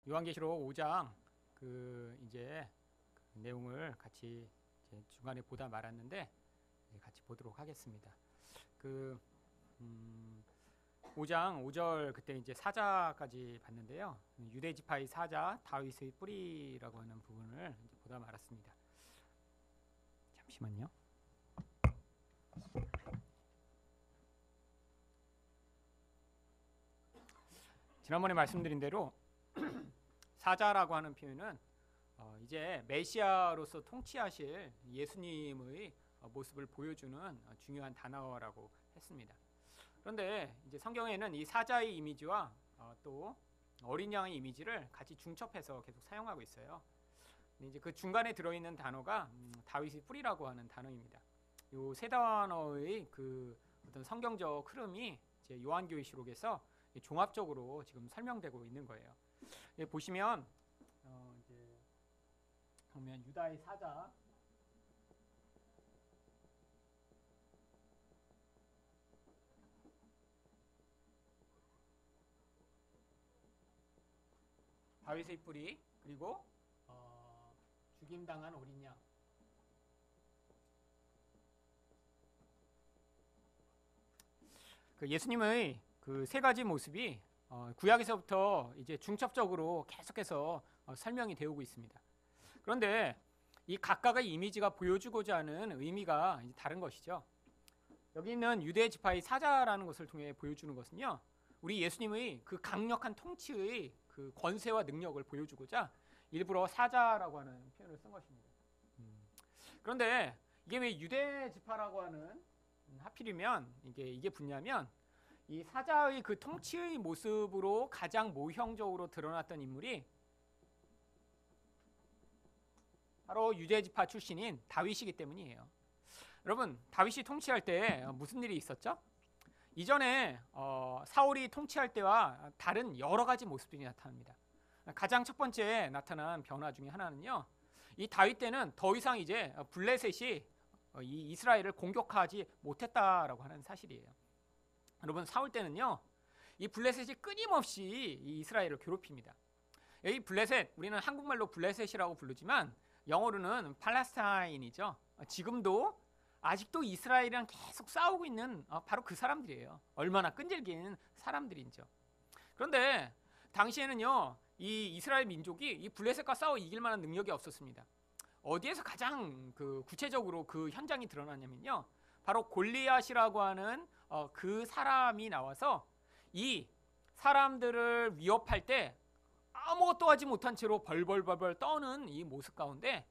요한계시록 5장 이제 그 내용을 같이 이제 중간에 보다 말았는데 같이 보도록 하겠습니다. 5장 5절 그때 이제 사자까지 봤는데요. 유대 지파의 사자 다윗의 뿌리라고 하는 부분을 이제 보다 말았습니다. 잠시만요. 지난번에 말씀드린 대로 사자라고 하는 표현은 이제 메시아로서 통치하실 예수님의 모습을 보여주는 중요한 단어라고 했습니다. 그런데 이제 성경에는 이 사자의 이미지와 또 어린 양의 이미지를 같이 중첩해서 계속 사용하고 있어요. 근데 이제 그 중간에 들어있는 단어가 다윗의 뿌리라고 하는 단어입니다. 이 세 단어의 그 어떤 성경적 흐름이 이제 요한계시록에서 종합적으로 지금 설명되고 있는 거예요. 보시면 이제 보면 유다의 사자, 다윗의 뿌리, 그리고 죽임당한 어린 양. 그 예수님의 그 세 가지 모습이 구약에서부터 이제 중첩적으로 계속해서 설명이 되고 있습니다. 그런데 이 각각의 이미지가 보여주고자 하는 의미가 이제 다른 것이죠. 여기 있는 유대 지파의 사자라는 것을 통해 보여주는 것은요, 우리 예수님의 그 강력한 통치의 그 권세와 능력을 보여주고자 일부러 사자라고 하는 표현을 쓴 것입니다. 그런데 이게 왜 유대 지파라고 하는 하필이면 이게 붙냐면 이 사자의 그 통치의 모습으로 가장 모형적으로 드러났던 인물이 바로 유대 지파 출신인 다윗이기 때문이에요. 여러분, 다윗이 통치할 때 무슨 일이 있었죠? 이전에 사울이 통치할 때와 다른 여러 가지 모습들이 나타납니다. 가장 첫 번째 나타난 변화 중에 하나는요, 이 다윗 때는 더 이상 이제 블레셋이 이 이스라엘을 공격하지 못했다라고 하는 사실이에요. 여러분, 사울 때는요, 이 블레셋이 끊임없이 이 이스라엘을 괴롭힙니다. 이 블레셋, 우리는 한국말로 블레셋이라고 부르지만 영어로는 팔레스타인이죠. 지금도 아직도 이스라엘이랑 계속 싸우고 있는 바로 그 사람들이에요. 얼마나 끈질긴 사람들인죠. 그런데 당시에는요, 이 이스라엘 민족이 이 블레셋과 싸워 이길 만한 능력이 없었습니다. 어디에서 가장 구체적으로 그 현장이 드러나냐면요, 바로 골리앗이라고 하는 그 사람이 나와서 이 사람들을 위협할 때 아무것도 하지 못한 채로 벌벌벌벌 떠는 이 모습 가운데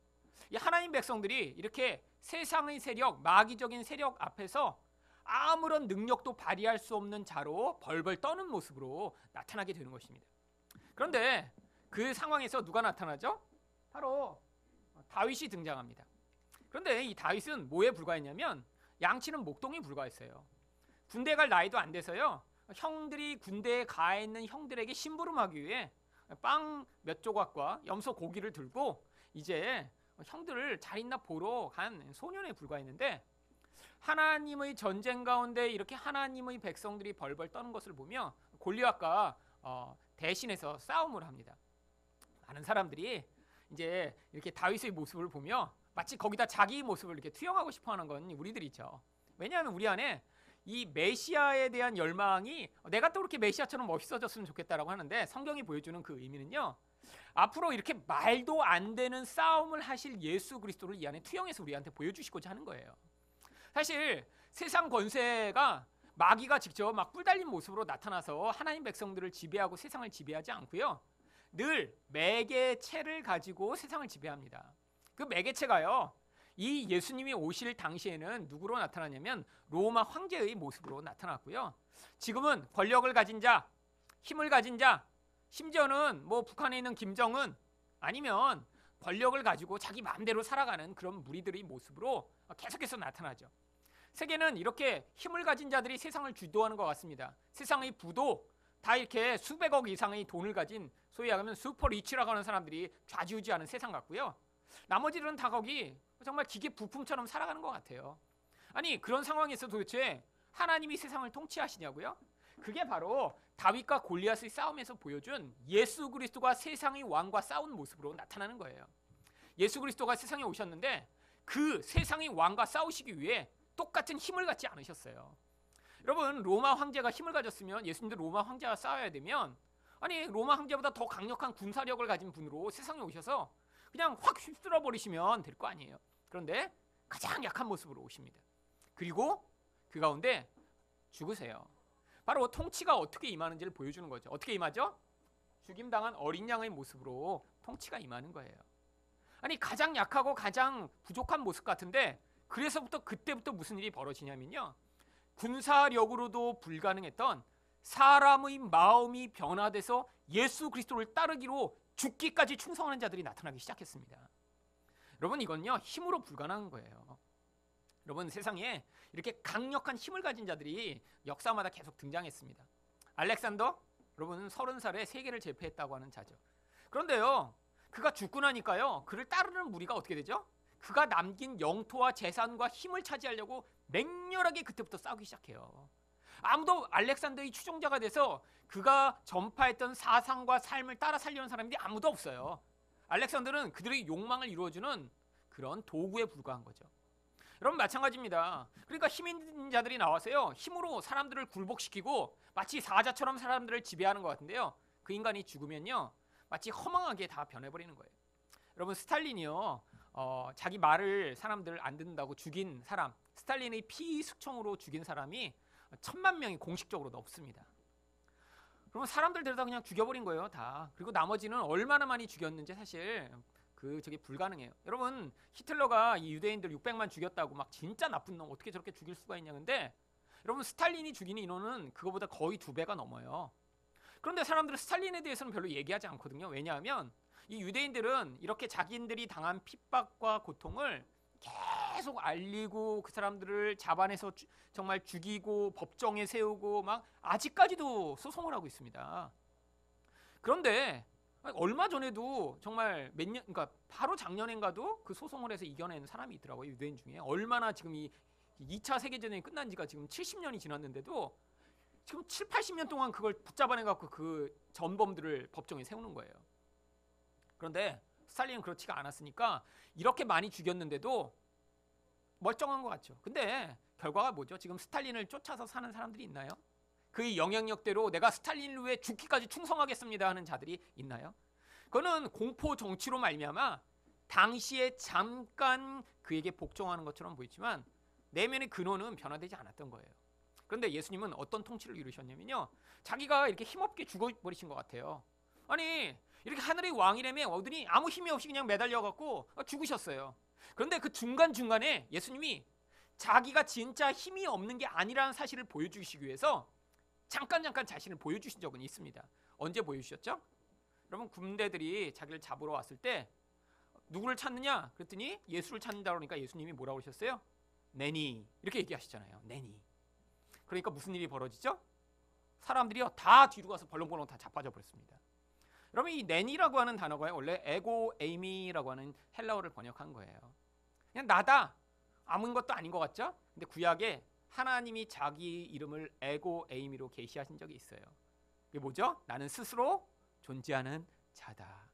이 하나님 백성들이 이렇게 세상의 세력, 마귀적인 세력 앞에서 아무런 능력도 발휘할 수 없는 자로 벌벌 떠는 모습으로 나타나게 되는 것입니다. 그런데 그 상황에서 누가 나타나죠? 바로 다윗이 등장합니다. 그런데 이 다윗은 뭐에 불과했냐면 양치는 목동에 불과했어요. 군대 갈 나이도 안 돼서요, 형들이 군대에 가 있는 형들에게 심부름하기 위해 빵 몇 조각과 염소 고기를 들고 이제 형들을 잘 있나 보러 간 소년에 불과했는데, 하나님의 전쟁 가운데 이렇게 하나님의 백성들이 벌벌 떠는 것을 보며 골리앗과 대신해서 싸움을 합니다. 많은 사람들이 이제 이렇게 다윗의 모습을 보며 마치 거기다 자기 모습을 이렇게 투영하고 싶어하는 건 우리들이죠. 왜냐하면 우리 안에 이 메시아에 대한 열망이 내가 또 그렇게 메시아처럼 멋있어졌으면 좋겠다라고 하는데, 성경이 보여주는 그 의미는요, 앞으로 이렇게 말도 안 되는 싸움을 하실 예수 그리스도를 이 안에 투영해서 우리한테 보여주시고자 하는 거예요. 사실 세상 권세가 마귀가 직접 막 뿔 달린 모습으로 나타나서 하나님 백성들을 지배하고 세상을 지배하지 않고요, 늘 매개체를 가지고 세상을 지배합니다. 그 매개체가요, 이 예수님이 오실 당시에는 누구로 나타나냐면 로마 황제의 모습으로 나타났고요, 지금은 권력을 가진 자, 힘을 가진 자, 심지어는 뭐 북한에 있는 김정은, 아니면 권력을 가지고 자기 마음대로 살아가는 그런 무리들의 모습으로 계속해서 나타나죠. 세계는 이렇게 힘을 가진 자들이 세상을 주도하는 것 같습니다. 세상의 부도 다 이렇게 수백억 이상의 돈을 가진 소위 말하면 슈퍼 리치라고 하는 사람들이 좌지우지하는 세상 같고요, 나머지들은 다 거기 정말 기계 부품처럼 살아가는 것 같아요. 아니, 그런 상황에서 도대체 하나님이 세상을 통치하시냐고요? 그게 바로 다윗과 골리앗의 싸움에서 보여준 예수 그리스도가 세상의 왕과 싸운 모습으로 나타나는 거예요. 예수 그리스도가 세상에 오셨는데 그 세상의 왕과 싸우시기 위해 똑같은 힘을 갖지 않으셨어요. 여러분, 로마 황제가 힘을 가졌으면 예수님도 로마 황제와 싸워야 되면 아니 로마 황제보다 더 강력한 군사력을 가진 분으로 세상에 오셔서 그냥 확 휩쓸어 버리시면 될 거 아니에요. 그런데 가장 약한 모습으로 오십니다. 그리고 그 가운데 죽으세요. 바로 통치가 어떻게 임하는지를 보여주는 거죠. 어떻게 임하죠? 죽임당한 어린 양의 모습으로 통치가 임하는 거예요. 아니 가장 약하고 가장 부족한 모습 같은데 그때부터 무슨 일이 벌어지냐면요. 군사력으로도 불가능했던 사람의 마음이 변화돼서 예수 그리스도를 따르기로 죽기까지 충성하는 자들이 나타나기 시작했습니다. 여러분, 이건요 힘으로 불가능한 거예요. 여러분, 세상에 이렇게 강력한 힘을 가진 자들이 역사마다 계속 등장했습니다. 알렉산더, 여러분 30살에 세계를 제패했다고 하는 자죠. 그런데요, 그가 죽고 나니까요, 그를 따르는 무리가 어떻게 되죠? 그가 남긴 영토와 재산과 힘을 차지하려고 맹렬하게 그때부터 싸우기 시작해요. 아무도 알렉산더의 추종자가 돼서 그가 전파했던 사상과 삶을 따라 살려는 사람들이 아무도 없어요. 알렉산더는 그들의 욕망을 이루어주는 그런 도구에 불과한 거죠. 여러분, 마찬가지입니다. 그러니까 힘 있는 자들이 나와서요, 힘으로 사람들을 굴복시키고 마치 사자처럼 사람들을 지배하는 것 같은데요, 그 인간이 죽으면요 마치 허망하게 다 변해버리는 거예요. 여러분, 스탈린이요 자기 말을 사람들 안 듣는다고 죽인 사람, 스탈린의 피숙청으로 죽인 사람이 1000만 명이 공식적으로 없습니다. 그러면 사람들 데려다 그냥 죽여버린 거예요, 다. 그리고 나머지는 얼마나 많이 죽였는지 사실 저게 불가능해요. 여러분, 히틀러가 이 유대인들 600만 죽였다고 막 진짜 나쁜 놈 어떻게 저렇게 죽일 수가 있냐. 근데 여러분, 스탈린이 죽인 인원은 그거보다 거의 2배가 넘어요. 그런데 사람들은 스탈린에 대해서는 별로 얘기하지 않거든요. 왜냐하면 이 유대인들은 이렇게 자기들이 당한 핍박과 고통을 계속 알리고 그 사람들을 잡아내서 정말 죽이고 법정에 세우고 막 아직까지도 소송을 하고 있습니다. 그런데 얼마 전에도 정말 그러니까 바로 작년인가도 그 소송을 해서 이겨낸 사람이 있더라고요, 유대인 중에. 얼마나 지금 이 2차 세계대전이 끝난 지가 지금 70년이 지났는데도 지금 7, 80년 동안 그걸 붙잡아내 갖고 그 전범들을 법정에 세우는 거예요. 그런데 스탈린은 그렇지가 않았으니까 이렇게 많이 죽였는데도 멀쩡한 것 같죠. 근데 결과가 뭐죠? 지금 스탈린을 쫓아서 사는 사람들이 있나요? 그의 영향력대로 내가 스탈린을 위해 죽기까지 충성하겠습니다 하는 자들이 있나요? 그거는 공포 정치로 말미암아 당시에 잠깐 그에게 복종하는 것처럼 보이지만 내면의 근원은 변화되지 않았던 거예요. 그런데 예수님은 어떤 통치를 이루셨냐면요, 자기가 이렇게 힘없게 죽어버리신 것 같아요. 아니 이렇게 하늘의 왕이라며 오더니 아무 힘이 없이 그냥 매달려갖고 죽으셨어요. 그런데 그 중간중간에 예수님이 자기가 진짜 힘이 없는 게 아니라는 사실을 보여주시기 위해서 잠깐 자신을 보여주신 적은 있습니다. 언제 보여주셨죠? 여러분, 군대들이 자기를 잡으러 왔을 때 누구를 찾느냐? 그랬더니 예수를 찾는다 그러니까 예수님이 뭐라고 그러셨어요? 내니, 이렇게 얘기하시잖아요. 내니. 그러니까 무슨 일이 벌어지죠? 사람들이요 다 뒤로 가서 벌렁벌렁 다 자빠져 버렸습니다. 여러분, 이 내니라고 하는 단어가 원래 에고 에이미라고 하는 헬라어를 번역한 거예요. 그냥 나다, 아무것도 아닌 것 같죠? 근데 구약에 하나님이 자기 이름을 에고 에이미로 계시하신 적이 있어요. 이게 뭐죠? 나는 스스로 존재하는 자다.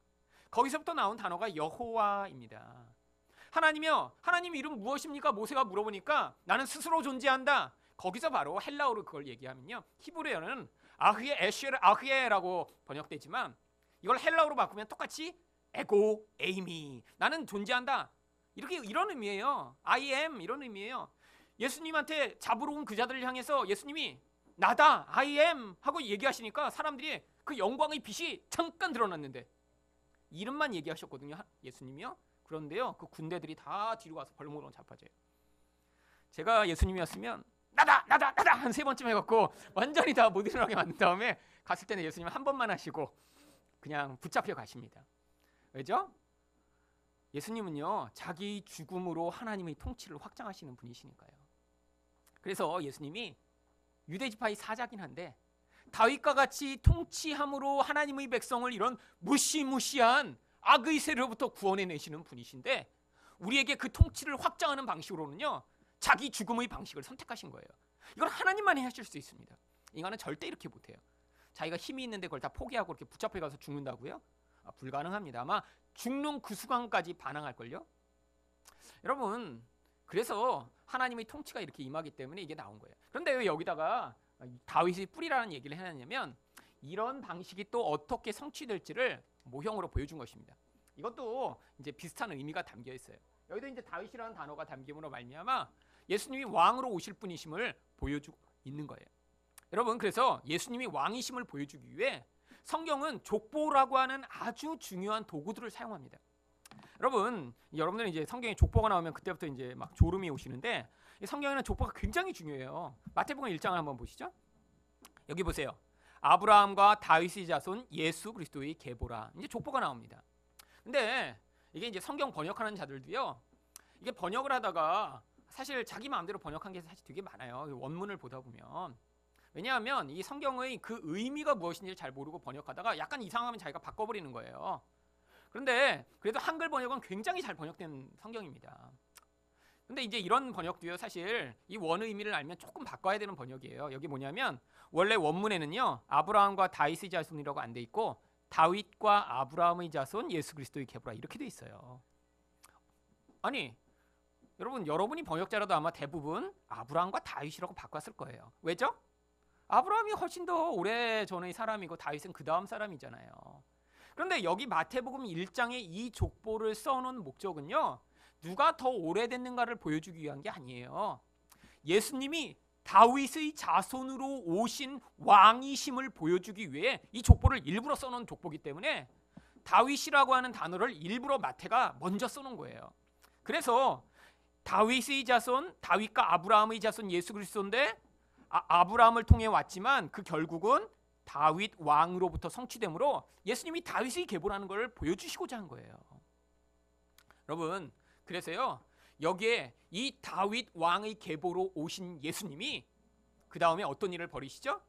거기서부터 나온 단어가 여호와입니다. 하나님이요, 하나님 이름 무엇입니까? 모세가 물어보니까 나는 스스로 존재한다. 거기서 바로 헬라어로 그걸 얘기하면요, 히브리어는 아흐예 에슈르 아흐예라고 번역되지만 이걸 헬라어로 바꾸면 똑같이 에고 에이미, 나는 존재한다, 이런 의미예요. I am, 이런 의미예요. 예수님한테 잡으러 온 그 자들을 향해서 예수님이 나다, I am 하고 얘기하시니까 사람들이 그 영광의 빛이 잠깐 드러났는데 이름만 얘기하셨거든요, 예수님이요. 그런데요, 그 군대들이 다 뒤로 가서 벌렁벌렁 자빠져요. 제가 예수님이었으면 나다 한 3번쯤 해갖고 완전히 다 못 일어나게 만든 다음에 갔을 때는 예수님은 한 번만 하시고 그냥 붙잡혀 가십니다. 왜죠? 예수님은요 자기 죽음으로 하나님의 통치를 확장하시는 분이시니까요. 그래서 예수님이 유대지파의 사자긴 한데 다윗과 같이 통치함으로 하나님의 백성을 이런 무시무시한 악의 세력로부터 구원해내시는 분이신데 우리에게 그 통치를 확장하는 방식으로는요 자기 죽음의 방식을 선택하신 거예요. 이건 하나님만이 하실 수 있습니다. 인간은 절대 이렇게 못해요. 자기가 힘이 있는데 그걸 다 포기하고 이렇게 붙잡혀 가서 죽는다고요? 불가능합니다. 아마 죽는 그 순간까지 반항할걸요? 여러분, 그래서 하나님의 통치가 이렇게 임하기 때문에 이게 나온 거예요. 그런데 왜 여기다가 다윗의 뿌리라는 얘기를 해놨냐면 이런 방식이 또 어떻게 성취될지를 모형으로 보여준 것입니다. 이것도 이제 비슷한 의미가 담겨 있어요. 여기도 이제 다윗이라는 단어가 담김으로 말미암아 예수님이 왕으로 오실 분이심을 보여주고 있는 거예요. 여러분, 그래서 예수님이 왕이심을 보여주기 위해 성경은 족보라고 하는 아주 중요한 도구들을 사용합니다. 여러분, 여러분들은 이제 성경에 족보가 나오면 그때부터 이제 막 졸음이 오시는데 성경에는 족보가 굉장히 중요해요. 마태복음 1장을 한번 보시죠. 여기 보세요. 아브라함과 다윗의 자손 예수 그리스도의 계보라. 이제 족보가 나옵니다. 근데 이게 이제 성경 번역하는 자들도요. 이게 번역을 하다가 사실 자기 마음대로 번역한 게 사실 되게 많아요. 원문을 보다 보면. 왜냐하면 이 성경의 그 의미가 무엇인지 잘 모르고 번역하다가 약간 이상하면 자기가 바꿔버리는 거예요. 그런데 그래도 한글 번역은 굉장히 잘 번역된 성경입니다. 근데 이제 이런 번역도요, 사실 이 원 의미를 알면 조금 바꿔야 되는 번역이에요. 여기 뭐냐면 원래 원문에는요, 아브라함과 다윗의 자손이라고 안 돼 있고 다윗과 아브라함의 자손 예수 그리스도의 계보라 이렇게 돼 있어요. 아니, 여러분이 번역자라도 아마 대부분 아브라함과 다윗이라고 바꿨을 거예요. 왜죠? 아브라함이 훨씬 더 오래 전의 사람이고 다윗은 그 다음 사람이잖아요. 그런데 여기 마태복음 1장에 이 족보를 써놓은 목적은요, 누가 더 오래됐는가를 보여주기 위한 게 아니에요. 예수님이 다윗의 자손으로 오신 왕이심을 보여주기 위해 이 족보를 일부러 써놓은 족보이기 때문에 다윗이라고 하는 단어를 일부러 마태가 먼저 써놓은 거예요. 그래서 다윗의 자손, 다윗과 아브라함의 자손 예수 그리스도인데 아브라함을 통해 왔지만 그 결국은 다윗 왕으로부터 성취되므로 예수님이 다윗의 계보라는 걸 보여주시고자 한 거예요. 여러분, 그래서요, 여기에 이 다윗 왕의 계보로 오신 예수님이 그 다음에 어떤 일을 벌이시죠?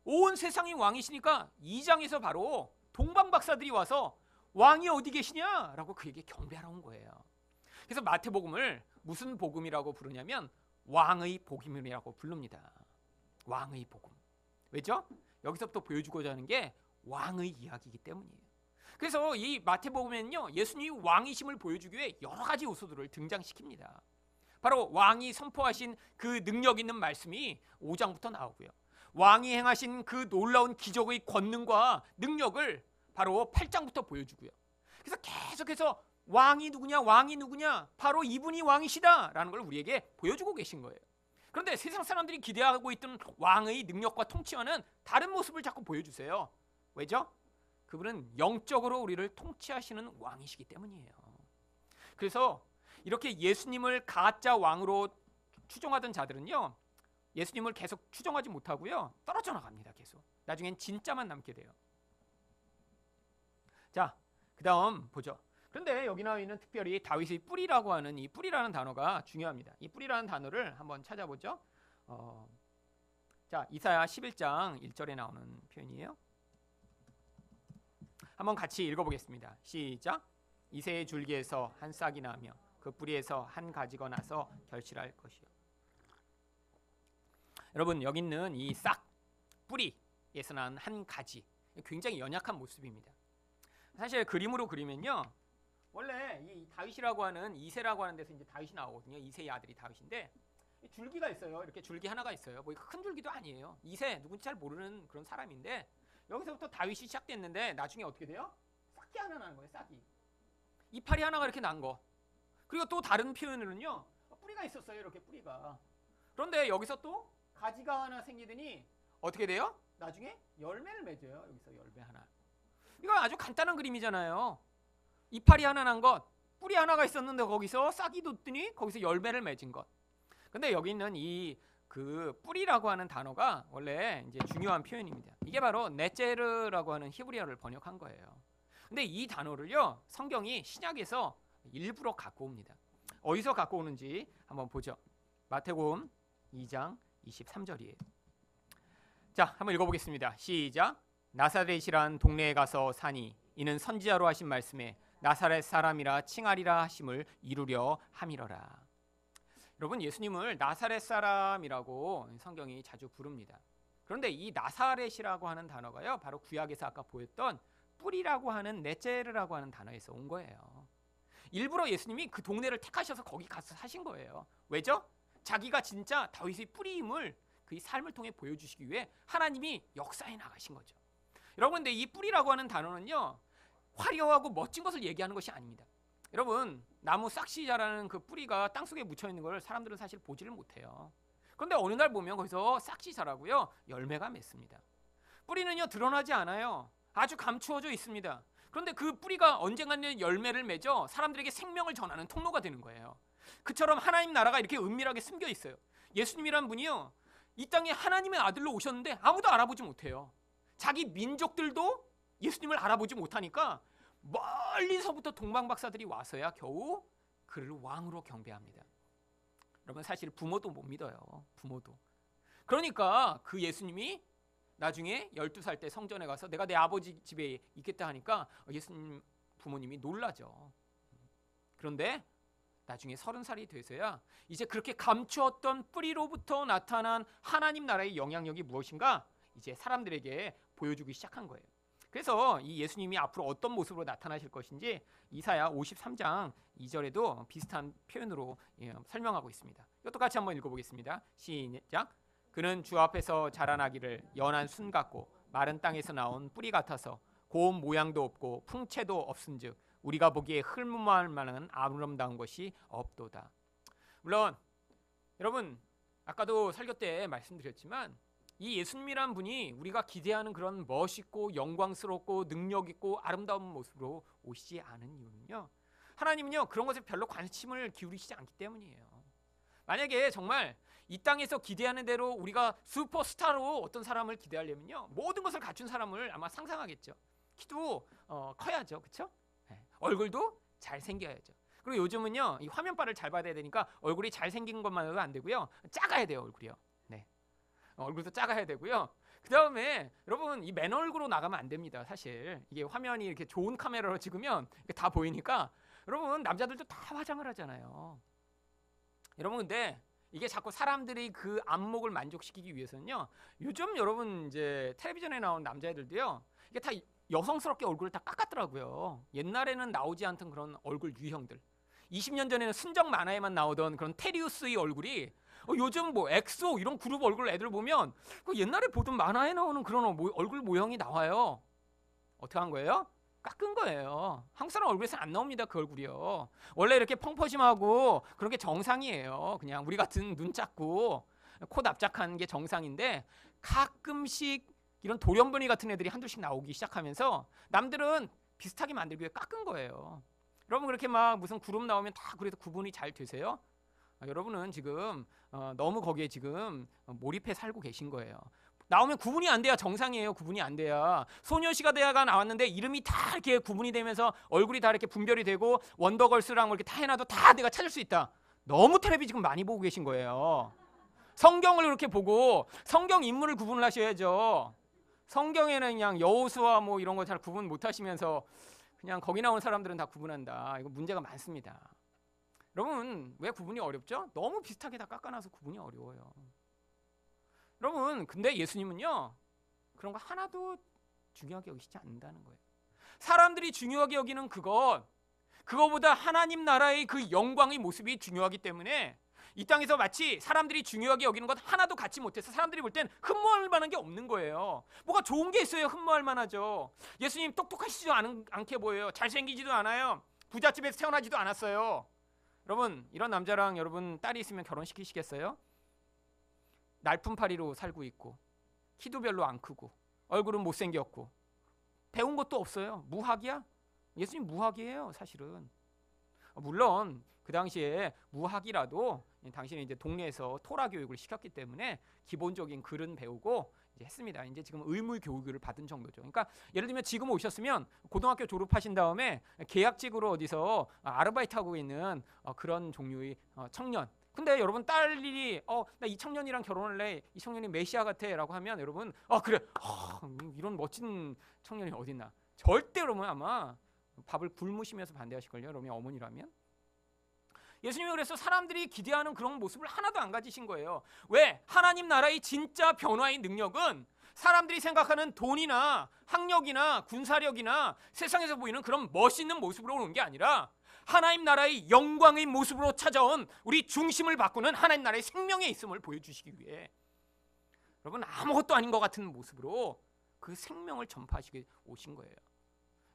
온 세상이 왕이시니까 2장에서 바로 동방박사들이 와서 왕이 어디 계시냐라고 그에게 경배하러 온 거예요. 그래서 마태복음을 무슨 복음이라고 부르냐면 왕의 복음이라고 부릅니다. 왕의 복음. 왜죠? 여기서부터 보여주고자 하는 게 왕의 이야기이기 때문이에요. 그래서 이 마태복음에는요, 예수님이 왕이심을 보여주기 위해 여러 가지 요소들을 등장시킵니다. 바로 왕이 선포하신 그 능력 있는 말씀이 5장부터 나오고요. 왕이 행하신 그 놀라운 기적의 권능과 능력을 바로 8장부터 보여주고요. 그래서 계속해서 왕이 누구냐? 바로 이분이 왕이시다라는 걸 우리에게 보여주고 계신 거예요. 그런데 세상 사람들이 기대하고 있던 왕의 능력과 통치와는 다른 모습을 자꾸 보여주세요. 왜죠? 그분은 영적으로 우리를 통치하시는 왕이시기 때문이에요. 그래서 이렇게 예수님을 가짜 왕으로 추종하던 자들은요, 예수님을 계속 추종하지 못하고요, 떨어져 나갑니다. 계속. 나중엔 진짜만 남게 돼요. 자, 그 다음 보죠. 그런데 여기 나와 있는 특별히 다윗의 뿌리라고 하는 이 뿌리라는 단어가 중요합니다. 이 뿌리라는 단어를 한번 찾아보죠. 자, 이사야 11장 1절에 나오는 표현이에요. 한번 같이 읽어보겠습니다. 시작. 이새의 줄기에서 한 싹이 나며 그 뿌리에서 한 가지가 나서 결실할 것이요. 여러분, 여기 있는 이 싹, 뿌리에서 난 한 가지, 굉장히 연약한 모습입니다. 사실 그림으로 그리면요, 원래 이 다윗이라고 하는 이새라고 하는 데서 이제 다윗이 나오거든요. 이새의 아들이 다윗인데 줄기가 있어요. 이렇게 줄기 하나가 있어요. 뭐 큰 줄기도 아니에요. 이새 누군지 잘 모르는 그런 사람인데 여기서부터 다윗이 시작됐는데 나중에 어떻게 돼요? 싹이 하나 나는 거예요. 싹이. 이파리 하나가 이렇게 난 거. 그리고 또 다른 표현으로는요, 뿌리가 있었어요. 이렇게 뿌리가. 그런데 여기서 또 가지가 하나 생기더니 어떻게 돼요? 나중에 열매를 맺어요. 여기서 열매 하나. 이거 아주 간단한 그림이잖아요. 이파리 하나 난 것, 뿌리 하나가 있었는데 거기서 싹이 돋더니 거기서 열매를 맺은 것. 근데 여기 있는 이 그 뿌리라고 하는 단어가 원래 이제 중요한 표현입니다. 이게 바로 넷제르라고 하는 히브리어를 번역한 거예요. 근데 이 단어를요, 성경이 신약에서 일부러 갖고 옵니다. 어디서 갖고 오는지 한번 보죠. 마태복음 2장 23절이에요. 자, 한번 읽어보겠습니다. 시작. 나사렛이란 동네에 가서 사니 이는 선지자로 하신 말씀에 나사렛 사람이라 칭하리라 하심을 이루려 함이러라. 여러분, 예수님을 나사렛 사람이라고 성경이 자주 부릅니다. 그런데 이 나사렛이라고 하는 단어가요, 바로 구약에서 아까 보였던 뿌리라고 하는 네제르라고 하는 단어에서 온 거예요. 일부러 예수님이 그 동네를 택하셔서 거기 가서 사신 거예요. 왜죠? 자기가 진짜 다윗의 뿌리임을 그 삶을 통해 보여주시기 위해 하나님이 역사에 나가신 거죠. 여러분, 근데 이 뿌리라고 하는 단어는요, 화려하고 멋진 것을 얘기하는 것이 아닙니다. 여러분, 나무 싹시 자라는 그 뿌리가 땅속에 묻혀 있는 걸 사람들은 사실 보지를 못해요. 그런데 어느 날 보면 거기서 싹시 자라고요, 열매가 맺습니다. 뿌리는요, 드러나지 않아요. 아주 감추어져 있습니다. 그런데 그 뿌리가 언젠가는 열매를 맺어 사람들에게 생명을 전하는 통로가 되는 거예요. 그처럼 하나님 나라가 이렇게 은밀하게 숨겨 있어요. 예수님이란 분이요, 이 땅에 하나님의 아들로 오셨는데 아무도 알아보지 못해요. 자기 민족들도 예수님을 알아보지 못하니까 멀리서부터 동방박사들이 와서야 겨우 그를 왕으로 경배합니다. 여러분, 사실 부모도 못 믿어요. 부모도. 그러니까 그 예수님이 나중에 12살 때 성전에 가서 내가 내 아버지 집에 있겠다 하니까 예수님 부모님이 놀라죠. 그런데 나중에 30살이 돼서야 이제 그렇게 감추었던 뿌리로부터 나타난 하나님 나라의 영향력이 무엇인가 이제 사람들에게 보여주기 시작한 거예요. 그래서 이 예수님이 앞으로 어떤 모습으로 나타나실 것인지 이사야 53장 2절에도 비슷한 표현으로 설명하고 있습니다. 이것도 같이 한번 읽어보겠습니다. 시작. 그는 주 앞에서 자라나기를 연한 순 같고 마른 땅에서 나온 뿌리 같아서 고운 모양도 없고 풍채도 없은즉 우리가 보기에 흠모할 만한 아름다운 것이 없도다. 물론 여러분, 아까도 설교 때 말씀드렸지만 이 예수님이란 분이 우리가 기대하는 그런 멋있고 영광스럽고 능력 있고 아름다운 모습으로 오시지 않은 이유는요, 하나님은요 그런 것에 별로 관심을 기울이시지 않기 때문이에요. 만약에 정말 이 땅에서 기대하는 대로 우리가 슈퍼스타로 어떤 사람을 기대하려면요, 모든 것을 갖춘 사람을 아마 상상하겠죠. 키도 커야죠, 그렇죠? 네. 얼굴도 잘생겨야죠. 그리고 요즘은요, 이 화면빨을 잘 받아야 되니까 얼굴이 잘생긴 것만으로도 안 되고요, 작아야 돼요, 얼굴이요. 네. 얼굴도 작아야 되고요. 그 다음에 여러분, 이 맨 얼굴로 나가면 안 됩니다. 사실 이게 화면이 이렇게 좋은 카메라로 찍으면 다 보이니까 여러분, 남자들도 다 화장을 하잖아요. 여러분, 근데 이게 자꾸 사람들이 그 안목을 만족시키기 위해서는요, 요즘 여러분 이제 텔레비전에 나온 남자애들도요, 이게 다 여성스럽게 얼굴을 다 깎았더라고요. 옛날에는 나오지 않던 그런 얼굴 유형들, 20년 전에는 순정 만화에만 나오던 그런 테리우스의 얼굴이 요즘 뭐 엑소 이런 그룹 얼굴 애들 보면 그 옛날에 보던 만화에 나오는 그런 얼굴 모형이 나와요. 어떻게 한 거예요? 깎은 거예요. 한국 사람 얼굴에서 안 나옵니다, 그 얼굴이요. 원래 이렇게 펑퍼짐하고 그런 게 정상이에요. 그냥 우리 같은 눈 작고 코 납작한 게 정상인데 가끔씩 이런 돌연변이 같은 애들이 한둘씩 나오기 시작하면서 남들은 비슷하게 만들기 위해 깎은 거예요. 여러분, 그렇게 막 무슨 그룹 나오면 다 그래도 구분이 잘 되세요? 여러분은 지금 너무 거기에 지금 몰입해 살고 계신 거예요. 나오면 구분이 안 돼야 정상이에요. 구분이 안 돼야. 소녀시대가 나왔는데 이름이 다 이렇게 구분이 되면서 얼굴이 다 이렇게 분별이 되고 원더걸스랑 이렇게 다 해놔도 다 내가 찾을 수 있다. 너무 텔레비 지금 많이 보고 계신 거예요. 성경을 이렇게 보고 성경 인물을 구분을 하셔야죠. 성경에는 그냥 여호수아 뭐 이런 거 잘 구분 못 하시면서 그냥 거기 나온 사람들은 다 구분한다. 이거 문제가 많습니다. 여러분, 왜 구분이 어렵죠? 너무 비슷하게 다 깎아놔서 구분이 어려워요. 여러분, 근데 예수님은요, 그런 거 하나도 중요하게 여기시지 않는다는 거예요. 사람들이 중요하게 여기는 그거보다 하나님 나라의 그 영광의 모습이 중요하기 때문에 이 땅에서 마치 사람들이 중요하게 여기는 것 하나도 갖지 못해서 사람들이 볼 땐 흠모할 만한 게 없는 거예요. 뭐가 좋은 게 있어야 흠모할 만하죠. 예수님 똑똑하시지도 않게 보여요. 잘생기지도 않아요. 부잣집에서 태어나지도 않았어요. 여러분, 이런 남자랑 여러분 딸이 있으면 결혼시키시겠어요? 날품파리로 살고 있고 키도 별로 안 크고 얼굴은 못생겼고 배운 것도 없어요. 무학이야? 예수님 무학이에요, 사실은. 물론 그 당시에 무학이라도 당신은 이제 동네에서 토라 교육을 시켰기 때문에 기본적인 글은 배우고 이제 했습니다. 이제 지금 의무 교육을 받은 정도죠. 그러니까 예를 들면 지금 오셨으면 고등학교 졸업하신 다음에 계약직으로 어디서 아르바이트 하고 있는 그런 종류의 청년. 근데 여러분 딸이 나 이 청년이랑 결혼할래. 이 청년이 메시아 같아라고 하면 여러분 그래. 이런 멋진 청년이 어딨나. 절대 그러면 아마 밥을 굶으시면서 반대하실걸요. 여러분이 어머니라면. 예수님이 그래서 사람들이 기대하는 그런 모습을 하나도 안 가지신 거예요. 왜? 하나님 나라의 진짜 변화의 능력은 사람들이 생각하는 돈이나 학력이나 군사력이나 세상에서 보이는 그런 멋있는 모습으로 오는 게 아니라 하나님 나라의 영광의 모습으로 찾아온 우리 중심을 바꾸는 하나님 나라의 생명에 있음을 보여주시기 위해 여러분 아무것도 아닌 것 같은 모습으로 그 생명을 전파하시게 오신 거예요.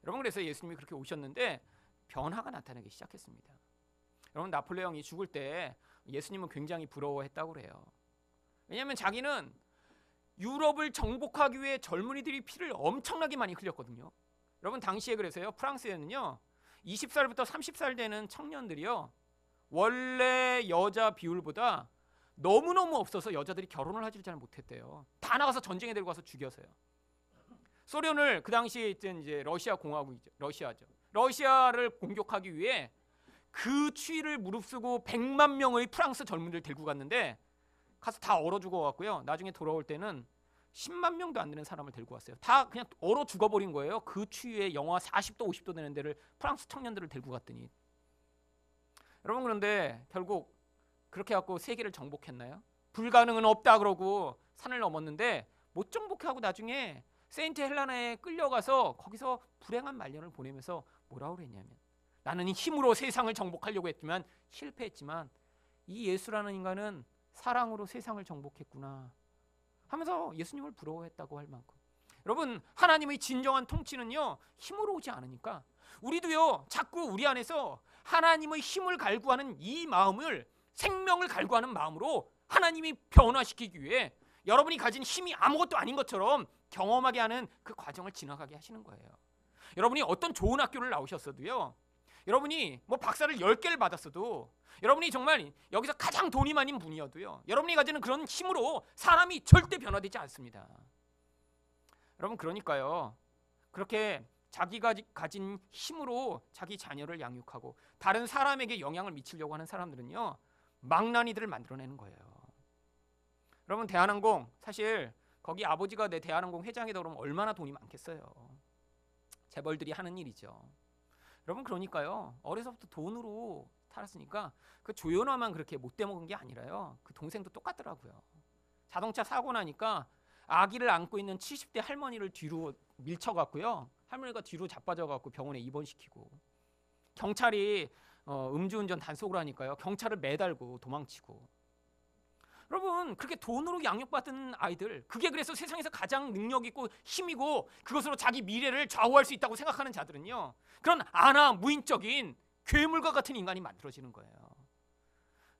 여러분 그래서 예수님이 그렇게 오셨는데 변화가 나타나기 시작했습니다. 여러분 나폴레옹이 죽을 때 예수님은 굉장히 부러워했다고 그래요. 왜냐하면 자기는 유럽을 정복하기 위해 젊은이들이 피를 엄청나게 많이 흘렸거든요. 여러분 당시에 그래서요 프랑스에는요 20살부터 30살 되는 청년들이요 원래 여자 비율보다 너무너무 없어서 여자들이 결혼을 하지 잘 못했대요. 다 나가서 전쟁에 데리고 가서 죽여서요. 소련을 그 당시에 있던 이제 러시아 공화국이죠. 러시아를 공격하기 위해 그 추위를 무릅쓰고 100만 명의 프랑스 젊은이들 데리고 갔는데 가서 다 얼어 죽어갖고요. 나중에 돌아올 때는 10만 명도 안 되는 사람을 데리고 왔어요. 다 그냥 얼어 죽어버린 거예요. 그 추위에 영하 40도 50도 되는 데를 프랑스 청년들을 데리고 갔더니. 여러분 그런데 결국 그렇게 해갖고 세계를 정복했나요? 불가능은 없다 그러고 산을 넘었는데 못 정복하고 나중에 세인트 헬라나에 끌려가서 거기서 불행한 말년을 보내면서 뭐라고 그랬냐면 나는 힘으로 세상을 정복하려고 했지만 실패했지만 이 예수라는 인간은 사랑으로 세상을 정복했구나 하면서 예수님을 부러워했다고 할 만큼 여러분 하나님의 진정한 통치는요 힘으로 오지 않으니까 우리도요 자꾸 우리 안에서 하나님의 힘을 갈구하는 이 마음을 생명을 갈구하는 마음으로 하나님이 변화시키기 위해 여러분이 가진 힘이 아무것도 아닌 것처럼 경험하게 하는 그 과정을 지나가게 하시는 거예요. 여러분이 어떤 좋은 학교를 나오셨어도요 여러분이 뭐 박사를 10개를 받았어도 여러분이 정말 여기서 가장 돈이 많은 분이어도요 여러분이 가지는 그런 힘으로 사람이 절대 변화되지 않습니다. 여러분 그러니까요 그렇게 자기가 가진 힘으로 자기 자녀를 양육하고 다른 사람에게 영향을 미치려고 하는 사람들은요 망나니들을 만들어내는 거예요. 여러분 대한항공 사실 거기 아버지가 내 대한항공 회장이다 그러면 얼마나 돈이 많겠어요. 재벌들이 하는 일이죠. 여러분 그러니까요 어려서부터 돈으로 살았으니까 그 조연화만 그렇게 못돼 먹은 게 아니라요 그 동생도 똑같더라고요. 자동차 사고 나니까 아기를 안고 있는 70대 할머니를 뒤로 밀쳐갖고요 할머니가 뒤로 자빠져갖고 병원에 입원시키고 경찰이 음주운전 단속을 하니까요 경찰을 매달고 도망치고 여러분 그렇게 돈으로 양육받은 아이들 그게 그래서 세상에서 가장 능력 있고 힘이고 그것으로 자기 미래를 좌우할 수 있다고 생각하는 자들은요 그런 무인적인 괴물과 같은 인간이 만들어지는 거예요.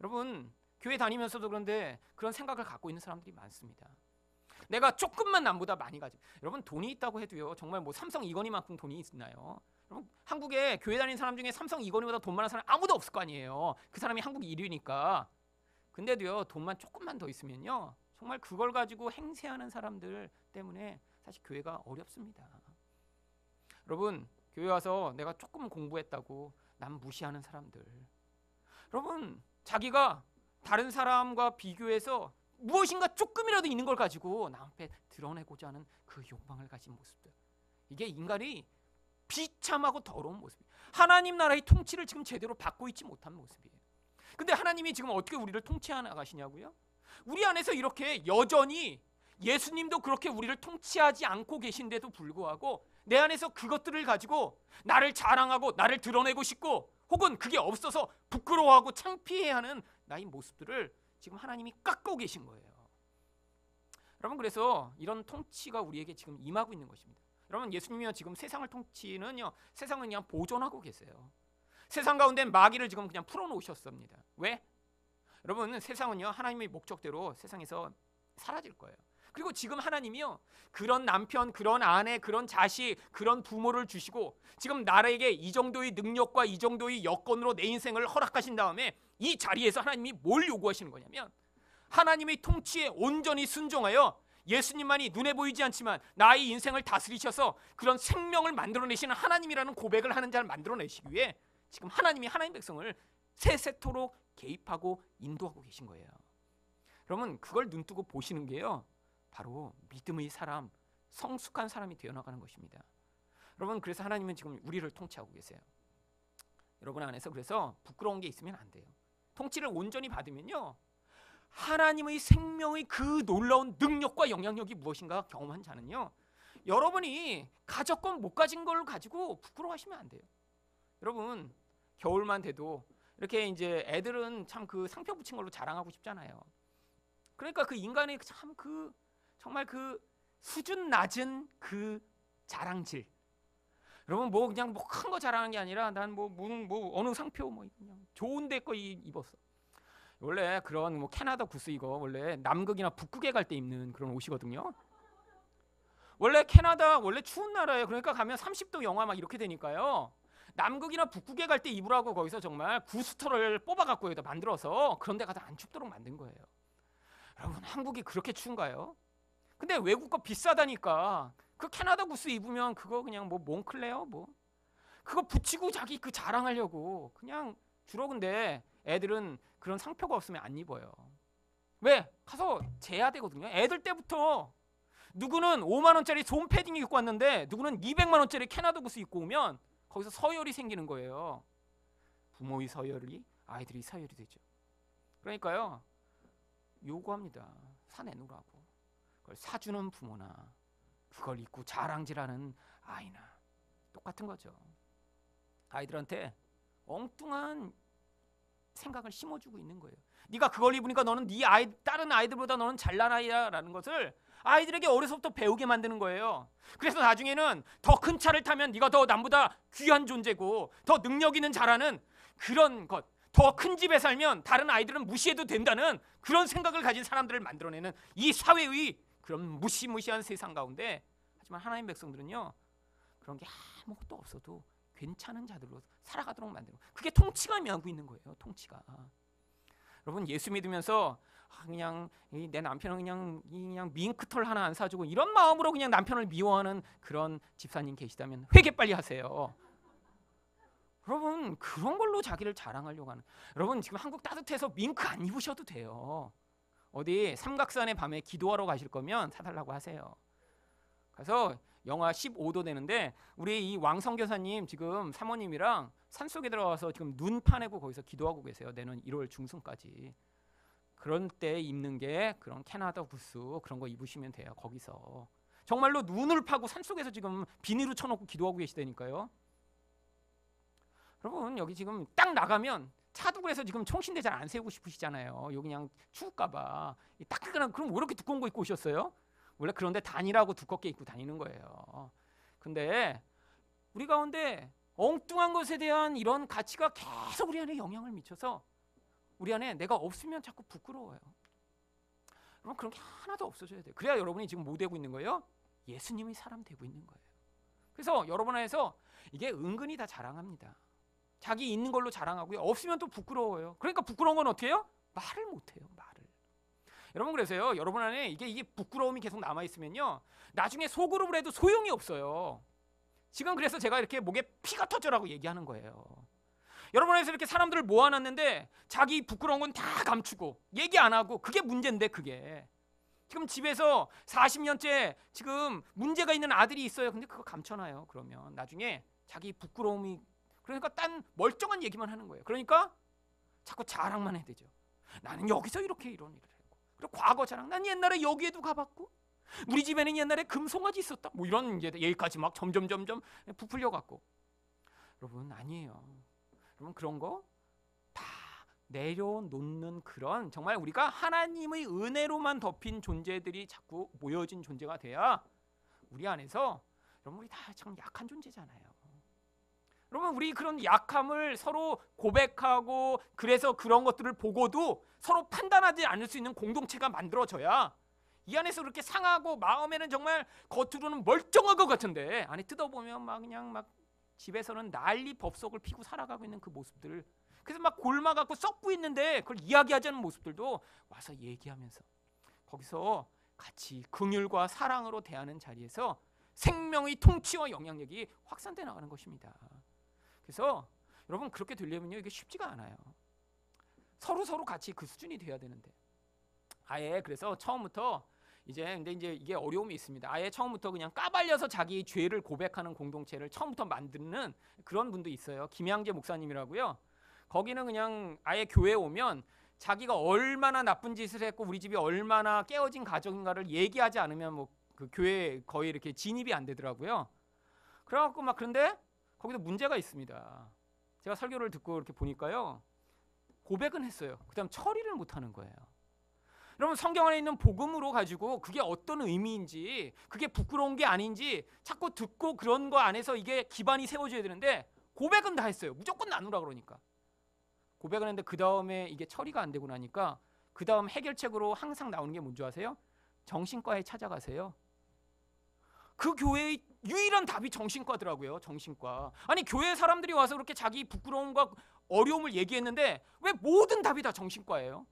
여러분 교회 다니면서도 그런데 그런 생각을 갖고 있는 사람들이 많습니다. 내가 조금만 남보다 많이 가지고 여러분 돈이 있다고 해도요 정말 뭐 삼성 이건희만큼 돈이 있나요? 여러분 한국에 교회 다니는 사람 중에 삼성 이건희보다 돈 많은 사람 아무도 없을 거 아니에요. 그 사람이 한국 1위니까. 근데도요 돈만 조금만 더 있으면요 정말 그걸 가지고 행세하는 사람들 때문에 사실 교회가 어렵습니다. 여러분 교회 와서 내가 조금 공부했다고 남 무시하는 사람들 여러분 자기가 다른 사람과 비교해서 무엇인가 조금이라도 있는 걸 가지고 남 앞에 드러내고자 하는 그 욕망을 가진 모습들 이게 인간이 비참하고 더러운 모습이에요. 하나님 나라의 통치를 지금 제대로 받고 있지 못한 모습이에요. 근데 하나님이 지금 어떻게 우리를 통치해 나가시냐고요? 우리 안에서 이렇게 여전히 예수님도 그렇게 우리를 통치하지 않고 계신데도 불구하고 내 안에서 그것들을 가지고 나를 자랑하고 나를 드러내고 싶고 혹은 그게 없어서 부끄러워하고 창피해하는 나의 모습들을 지금 하나님이 깎고 계신 거예요. 여러분 그래서 이런 통치가 우리에게 지금 임하고 있는 것입니다. 여러분 예수님이요 지금 세상을 통치는요 세상을 그냥 보존하고 계세요. 세상 가운데 마귀를 지금 그냥 풀어놓으셨습니다. 왜? 여러분 세상은요 하나님의 목적대로 세상에서 사라질 거예요. 그리고 지금 하나님이요 그런 남편, 그런 아내, 그런 자식, 그런 부모를 주시고 지금 나에게 이 정도의 능력과 이 정도의 여건으로 내 인생을 허락하신 다음에 이 자리에서 하나님이 뭘 요구하시는 거냐면 하나님의 통치에 온전히 순종하여 예수님만이 눈에 보이지 않지만 나의 인생을 다스리셔서 그런 생명을 만들어내시는 하나님이라는 고백을 하는 자를 만들어내시기 위해 지금 하나님이 하나님 백성을 세세토록 개입하고 인도하고 계신 거예요. 여러분 그걸 눈뜨고 보시는 게요 바로 믿음의 사람, 성숙한 사람이 되어나가는 것입니다. 여러분 그래서 하나님은 지금 우리를 통치하고 계세요. 여러분 안에서 그래서 부끄러운 게 있으면 안 돼요. 통치를 온전히 받으면요, 하나님의 생명의 그 놀라운 능력과 영향력이 무엇인가 경험한 자는요, 여러분이 가졌건 못 가진 걸 가지고 부끄러워하시면 안 돼요. 여러분, 겨울만 돼도 이렇게 이제 애들은 참 그 상표 붙인 걸로 자랑하고 싶잖아요. 그러니까 그 인간의 참 그 정말 그 수준 낮은 그 자랑질. 여러분, 뭐 그냥 뭐 큰 거 자랑하는 게 아니라 난 뭐 어느 상표 뭐 그냥 좋은 데 거 입었어. 원래 그런 뭐 캐나다 구스 이거 원래 남극이나 북극에 갈 때 입는 그런 옷이거든요. 원래 캐나다 원래 추운 나라예요. 그러니까 가면 30도 영하 막 이렇게 되니까요. 남극이나 북극에 갈 때 입으라고 거기서 정말 구스터를 뽑아갖고 여기다 만들어서 그런 데 가서 안 춥도록 만든 거예요. 여러분, 한국이 그렇게 추운가요? 근데 외국 거 비싸다니까 그 캐나다 구스 입으면 그거 그냥 뭐 몽클레어 뭐 그거 붙이고 자기 그 자랑하려고 그냥 주로. 근데 애들은 그런 상표가 없으면 안 입어요. 왜? 가서 재야 되거든요. 애들 때부터 누구는 5만 원짜리 솜 패딩 입고 왔는데 누구는 200만 원짜리 캐나다 구스 입고 오면 거기서 서열이 생기는 거예요. 부모의 서열이 아이들이 서열이 되죠. 그러니까요, 요구합니다. 사내놓으라고. 그걸 사주는 부모나 그걸 입고 자랑질하는 아이나 똑같은 거죠. 아이들한테 엉뚱한 생각을 심어주고 있는 거예요. 네가 그걸 입으니까 너는 다른 아이들보다 너는 잘난 아이야라는 것을 아이들에게 어려서부터 배우게 만드는 거예요. 그래서 나중에는 더 큰 차를 타면 네가 더 남보다 귀한 존재고 더 능력 있는 자라는 그런 것, 더 큰 집에 살면 다른 아이들은 무시해도 된다는 그런 생각을 가진 사람들을 만들어내는 이 사회의 그런 무시무시한 세상 가운데, 하지만 하나님 백성들은요, 그런 게 아무것도 없어도 괜찮은 자들로 살아가도록 만드는 거예요. 그게 통치가 임하고 있는 거예요. 통치가. 여러분, 예수 믿으면서 그냥 내 남편은 그냥 밍크털 하나 안 사주고 이런 마음으로 그냥 남편을 미워하는 그런 집사님 계시다면 회개 빨리 하세요. 여러분, 그런 걸로 자기를 자랑하려고 하는. 여러분, 지금 한국 따뜻해서 밍크 안 입으셔도 돼요. 어디 삼각산의 밤에 기도하러 가실 거면 사달라고 하세요. 그래서 영하 15도 되는데 우리 이 왕성교사님 지금 사모님이랑 산속에 들어가서 지금 눈 파내고 거기서 기도하고 계세요. 내년 1월 중순까지. 그런 때 입는 게 그런 캐나다 구스 그런 거 입으시면 돼요. 거기서 정말로 눈을 파고 산속에서 지금 비닐을 쳐놓고 기도하고 계시다니까요. 여러분, 여기 지금 딱 나가면 차도 그래서 지금 총신대 잘 안 세우고 싶으시잖아요. 여기 그냥 추울까봐. 따끈한 그럼 왜 이렇게 두꺼운 거 입고 오셨어요? 원래 그런데 다니라고 두껍게 입고 다니는 거예요. 근데 우리 가운데 엉뚱한 것에 대한 이런 가치가 계속 우리 안에 영향을 미쳐서 우리 안에 내가 없으면 자꾸 부끄러워요. 여러분, 그런 게 하나도 없어져야 돼요. 그래야 여러분이 지금 뭐 되고 있는 거예요? 예수님의 사람 되고 있는 거예요. 그래서 여러분 안에서 이게 은근히 다 자랑합니다. 자기 있는 걸로 자랑하고요. 없으면 또 부끄러워요. 그러니까 부끄러운 건 어떻게 해요? 말을 못해요. 말을. 여러분, 그래서요, 여러분 안에 이게 부끄러움이 계속 남아있으면요, 나중에 속으로 해도 소용이 없어요. 지금 그래서 제가 이렇게 목에 피가 터져라고 얘기하는 거예요. 여러분 안에서 이렇게 사람들을 모아놨는데 자기 부끄러운 건 다 감추고 얘기 안 하고, 그게 문제인데, 그게 지금 집에서 40년째 지금 문제가 있는 아들이 있어요. 근데 그거 감춰놔요. 그러면 나중에 자기 부끄러움이, 그러니까 딴 멀쩡한 얘기만 하는 거예요. 그러니까 자꾸 자랑만 해야 되죠. 나는 여기서 이렇게 이런 일을 했고, 그리고 과거 자랑, 난 옛날에 여기에도 가봤고, 우리 집에는 옛날에 금송아지 있었다, 뭐 이런 이제 얘기까지 막 점점 부풀려 갖고. 여러분, 아니에요. 여러분, 그런 거 다 내려놓는 그런, 정말 우리가 하나님의 은혜로만 덮인 존재들이 자꾸 모여진 존재가 돼야 우리 안에서, 여러분, 우리 다 참 약한 존재잖아요. 여러분, 우리 그런 약함을 서로 고백하고, 그래서 그런 것들을 보고도 서로 판단하지 않을 수 있는 공동체가 만들어져야 이 안에서 그렇게 상하고, 마음에는 정말 겉으로는 멀쩡한 것 같은데 안에 뜯어보면 막 그냥 막 집에서는 난리 법석을 피고 살아가고 있는 그 모습들, 그래서 막 골마갖고 썩고 있는데 그걸 이야기하지 않는 모습들도 와서 얘기하면서 거기서 같이 긍휼과 사랑으로 대하는 자리에서 생명의 통치와 영향력이 확산돼 나가는 것입니다. 그래서 여러분, 그렇게 되려면요, 이게 쉽지가 않아요. 서로 같이 그 수준이 돼야 되는데, 아예 그래서 처음부터 근데 이제 이게 어려움이 있습니다. 아예 처음부터 그냥 까발려서 자기 죄를 고백하는 공동체를 처음부터 만드는 그런 분도 있어요. 김양재 목사님이라고요. 거기는 그냥 아예 교회에 오면 자기가 얼마나 나쁜 짓을 했고 우리 집이 얼마나 깨어진 가정인가를 얘기하지 않으면 뭐 그 교회에 거의 이렇게 진입이 안 되더라고요. 그래갖고 막 그런데 거기도 문제가 있습니다. 제가 설교를 듣고 이렇게 보니까요, 고백은 했어요. 그다음 처리를 못 하는 거예요. 여러분, 성경 안에 있는 복음으로 가지고 그게 어떤 의미인지, 그게 부끄러운 게 아닌지 자꾸 듣고 그런 거 안에서 이게 기반이 세워져야 되는데 고백은 다 했어요. 무조건 나누라 그러니까. 고백을 했는데 그 다음에 이게 처리가 안 되고 나니까 그 다음 해결책으로 항상 나오는 게 뭔지 아세요? 정신과에 찾아가세요. 그 교회의 유일한 답이 정신과더라고요. 정신과. 아니, 교회 사람들이 와서 그렇게 자기 부끄러움과 어려움을 얘기했는데 왜 모든 답이 다 정신과예요?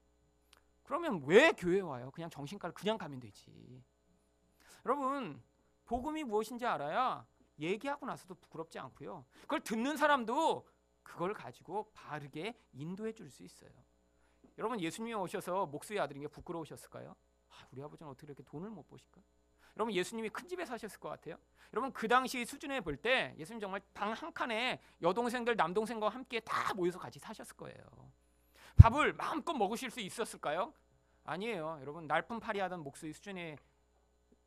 그러면 왜 교회에 와요? 그냥 정신과를 그냥 가면 되지. 여러분, 복음이 무엇인지 알아야 얘기하고 나서도 부끄럽지 않고요, 그걸 듣는 사람도 그걸 가지고 바르게 인도해 줄 수 있어요. 여러분, 예수님이 오셔서 목수의 아들인 게 부끄러우셨을까요? 우리 아버지는 어떻게 이렇게 돈을 못 버실까? 여러분, 예수님이 큰 집에 사셨을 것 같아요? 여러분, 그 당시 수준에 볼 때 예수님 정말 방 한 칸에 여동생들 남동생과 함께 다 모여서 같이 사셨을 거예요. 밥을 마음껏 먹으실 수 있었을까요? 아니에요. 여러분, 날품팔이 하던 목수의 수준에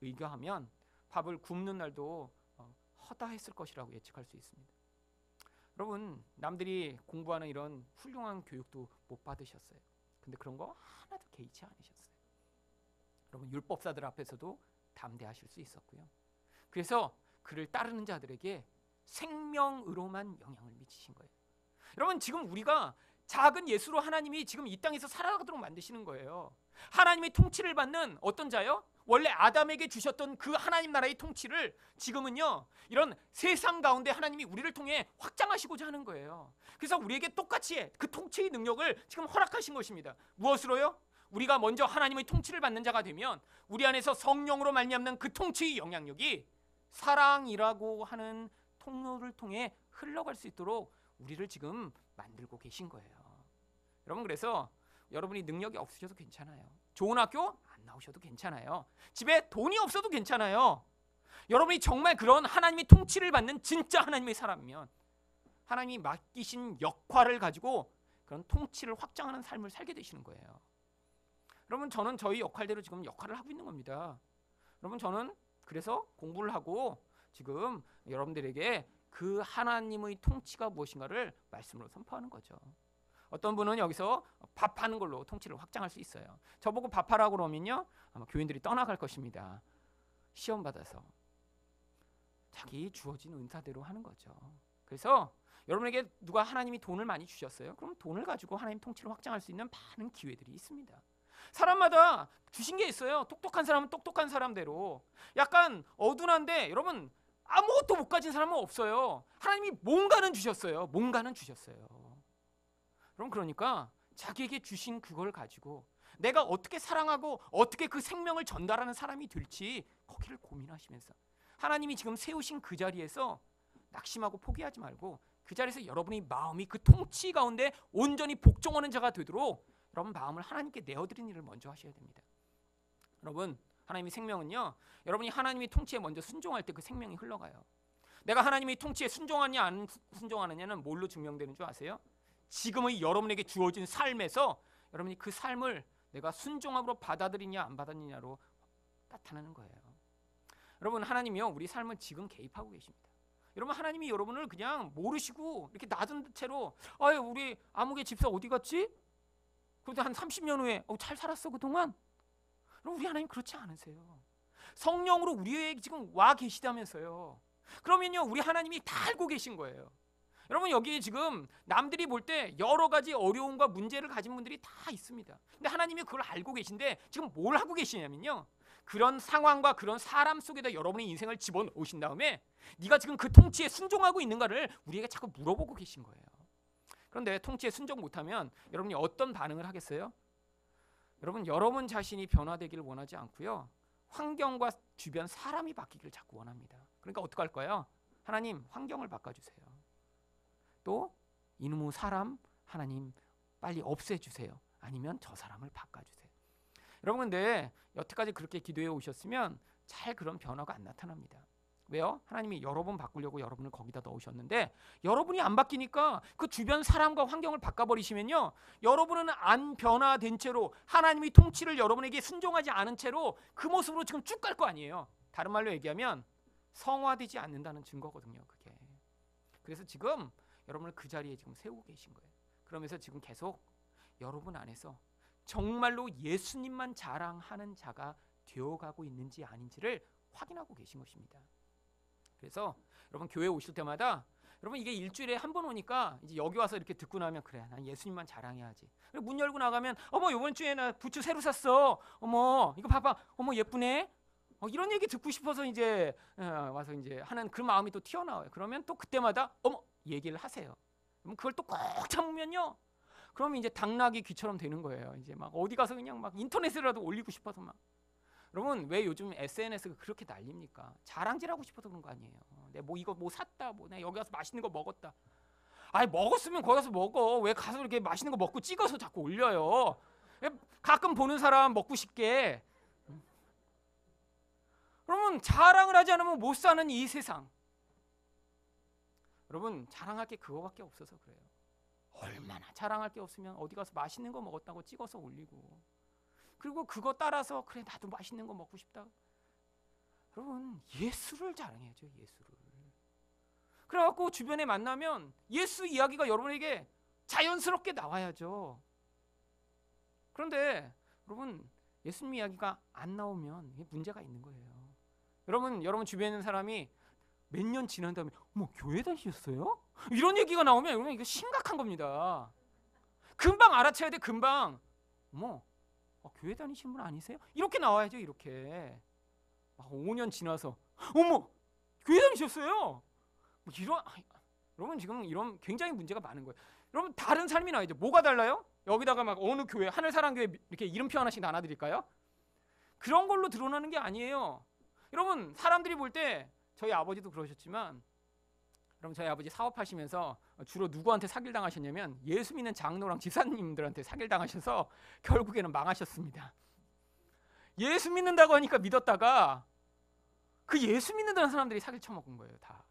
의거하면 밥을 굶는 날도 허다했을 것이라고 예측할 수 있습니다. 여러분, 남들이 공부하는 이런 훌륭한 교육도 못 받으셨어요. 근데 그런 거 하나도 개의치 않으셨어요. 여러분, 율법사들 앞에서도 담대하실 수 있었고요. 그래서 그를 따르는 자들에게 생명으로만 영향을 미치신 거예요. 여러분, 지금 우리가 작은 예수로 하나님이 지금 이 땅에서 살아가도록 만드시는 거예요. 하나님의 통치를 받는 어떤 자요? 원래 아담에게 주셨던 그 하나님 나라의 통치를 지금은요, 이런 세상 가운데 하나님이 우리를 통해 확장하시고자 하는 거예요. 그래서 우리에게 똑같이 그 통치의 능력을 지금 허락하신 것입니다. 무엇으로요? 우리가 먼저 하나님의 통치를 받는 자가 되면 우리 안에서 성령으로 말미암는 그 통치의 영향력이 사랑이라고 하는 통로를 통해 흘러갈 수 있도록 우리를 지금 만들고 계신 거예요. 여러분, 그래서 여러분이 능력이 없으셔도 괜찮아요. 좋은 학교 안 나오셔도 괜찮아요. 집에 돈이 없어도 괜찮아요. 여러분이 정말 그런 하나님의 통치를 받는 진짜 하나님의 사람이면 하나님이 맡기신 역할을 가지고 그런 통치를 확장하는 삶을 살게 되시는 거예요. 여러분, 저는 저희 역할대로 지금 역할을 하고 있는 겁니다. 여러분, 저는 그래서 공부를 하고 지금 여러분들에게 그 하나님의 통치가 무엇인가를 말씀으로 선포하는 거죠. 어떤 분은 여기서 밥하는 걸로 통치를 확장할 수 있어요. 저보고 밥하라고 그러면요, 아마 교인들이 떠나갈 것입니다. 시험 받아서 자기 주어진 은사대로 하는 거죠. 그래서 여러분에게 누가 하나님이 돈을 많이 주셨어요? 그럼 돈을 가지고 하나님 통치를 확장할 수 있는 많은 기회들이 있습니다. 사람마다 주신 게 있어요. 똑똑한 사람은 똑똑한 사람대로. 약간 어둔한데 여러분, 아무것도 못 가진 사람은 없어요. 하나님이 뭔가는 주셨어요. 뭔가는 주셨어요. 여러분, 그러니까 자기에게 주신 그걸 가지고 내가 어떻게 사랑하고 어떻게 그 생명을 전달하는 사람이 될지 거기를 고민하시면서 하나님이 지금 세우신 그 자리에서 낙심하고 포기하지 말고 그 자리에서 여러분의 마음이 그 통치 가운데 온전히 복종하는 자가 되도록 여러분 마음을 하나님께 내어드리는 일을 먼저 하셔야 됩니다. 여러분, 하나님의 생명은요, 여러분이 하나님의 통치에 먼저 순종할 때 그 생명이 흘러가요. 내가 하나님의 통치에 순종하냐 안 순종하느냐는 뭘로 증명되는 줄 아세요? 지금의 여러분에게 주어진 삶에서 여러분이 그 삶을 내가 순종함으로 받아들이냐 안 받았느냐로 나타나는 거예요. 여러분, 하나님이요, 우리 삶을 지금 개입하고 계십니다. 여러분, 하나님이 여러분을 그냥 모르시고 이렇게 놔둔 채로 아유, 우리 아무개 집사 어디 갔지? 그래도 한 30년 후에 잘 살았어 그동안? 여러분, 우리 하나님 그렇지 않으세요. 성령으로 우리에게 지금 와 계시다면서요. 그러면요, 우리 하나님이 다 알고 계신 거예요. 여러분, 여기 지금 남들이 볼 때 여러 가지 어려움과 문제를 가진 분들이 다 있습니다. 근데 하나님이 그걸 알고 계신데 지금 뭘 하고 계시냐면요, 그런 상황과 그런 사람 속에다 여러분의 인생을 집어넣으신 다음에 네가 지금 그 통치에 순종하고 있는가를 우리에게 자꾸 물어보고 계신 거예요. 그런데 통치에 순종 못하면 여러분이 어떤 반응을 하겠어요? 여러분, 여러분 자신이 변화되기를 원하지 않고요, 환경과 주변 사람이 바뀌기를 자꾸 원합니다. 그러니까 어떡할까요? 하나님, 환경을 바꿔주세요. 또 이놈의 사람 하나님 빨리 없애주세요. 아니면 저 사람을 바꿔주세요. 여러분, 근데 여태까지 그렇게 기도해 오셨으면 잘 그런 변화가 안 나타납니다. 왜요? 하나님이 여러분 바꾸려고 여러분을 거기다 넣으셨는데 여러분이 안 바뀌니까 그 주변 사람과 환경을 바꿔버리시면요, 여러분은 안 변화된 채로 하나님이 통치를 여러분에게 순종하지 않은 채로 그 모습으로 지금 쭉 갈 거 아니에요. 다른 말로 얘기하면 성화되지 않는다는 증거거든요, 그게. 그래서 지금 여러분을 그 자리에 지금 세우고 계신 거예요. 그러면서 지금 계속 여러분 안에서 정말로 예수님만 자랑하는 자가 되어가고 있는지 아닌지를 확인하고 계신 것입니다. 그래서 여러분 교회 오실 때마다 여러분 이게 일주일에 한 번 오니까 이제 여기 와서 이렇게 듣고 나면 그래, 난 예수님만 자랑해야지. 그리고 문 열고 나가면 어머 이번 주에 나 부츠 새로 샀어. 어머 이거 봐봐. 어머 예쁘네. 이런 얘기 듣고 싶어서 이제 와서 이제 하는 그 마음이 또 튀어나와요. 그러면 또 그때마다 어머 얘기를 하세요. 그럼 그걸 또 꼭 참으면요, 그러면 이제 당나귀 귀처럼 되는 거예요. 이제 막 어디 가서 그냥 막 인터넷에라도 올리고 싶어서 막. 여러분 왜 요즘 SNS가 그렇게 난립니까? 자랑질하고 싶어서 그런 거 아니에요. 내가 뭐 이거 뭐 샀다, 뭐 내가 여기 가서 맛있는 거 먹었다. 아니 먹었으면 거기 가서 먹어. 왜 가서 이렇게 맛있는 거 먹고 찍어서 자꾸 올려요? 가끔 보는 사람 먹고 싶게. 여러분 자랑을 하지 않으면 못 사는 이 세상. 여러분 자랑할 게 그거밖에 없어서 그래요. 얼마나 자랑할 게 없으면 어디 가서 맛있는 거 먹었다고 찍어서 올리고, 그리고 그거 따라서 그래 나도 맛있는 거 먹고 싶다. 여러분 예수를 자랑해야죠, 예수를. 그래갖고 주변에 만나면 예수 이야기가 여러분에게 자연스럽게 나와야죠. 그런데 여러분 예수님 이야기가 안 나오면 이게 문제가 있는 거예요. 여러분 주변에 있는 사람이 몇 년 지난 다음에 어머 교회 다니셨어요? 이런 얘기가 나오면 여러분 이거 심각한 겁니다. 금방 알아채야 돼, 금방. 어머 교회 다니시는 분 아니세요? 이렇게 나와야죠, 이렇게. 5년 지나서 어머 교회 다니셨어요? 뭐 이런, 여러분 지금 이런 굉장히 문제가 많은 거예요. 여러분 다른 삶이 나와야죠. 뭐가 달라요? 여기다가 막 어느 교회, 하늘사랑교회 이렇게 이름표 하나씩 나눠드릴까요? 그런 걸로 드러나는 게 아니에요. 여러분 사람들이 볼 때, 저희 아버지도 그러셨지만, 여러분 저희 아버지 사업하시면서 주로 누구한테 사기를 당하셨냐면 예수 믿는 장로랑 집사님들한테 사기를 당하셔서 결국에는 망하셨습니다. 예수 믿는다고 하니까 믿었다가 그 예수 믿는다는 사람들이 사기를 쳐먹은 거예요, 다.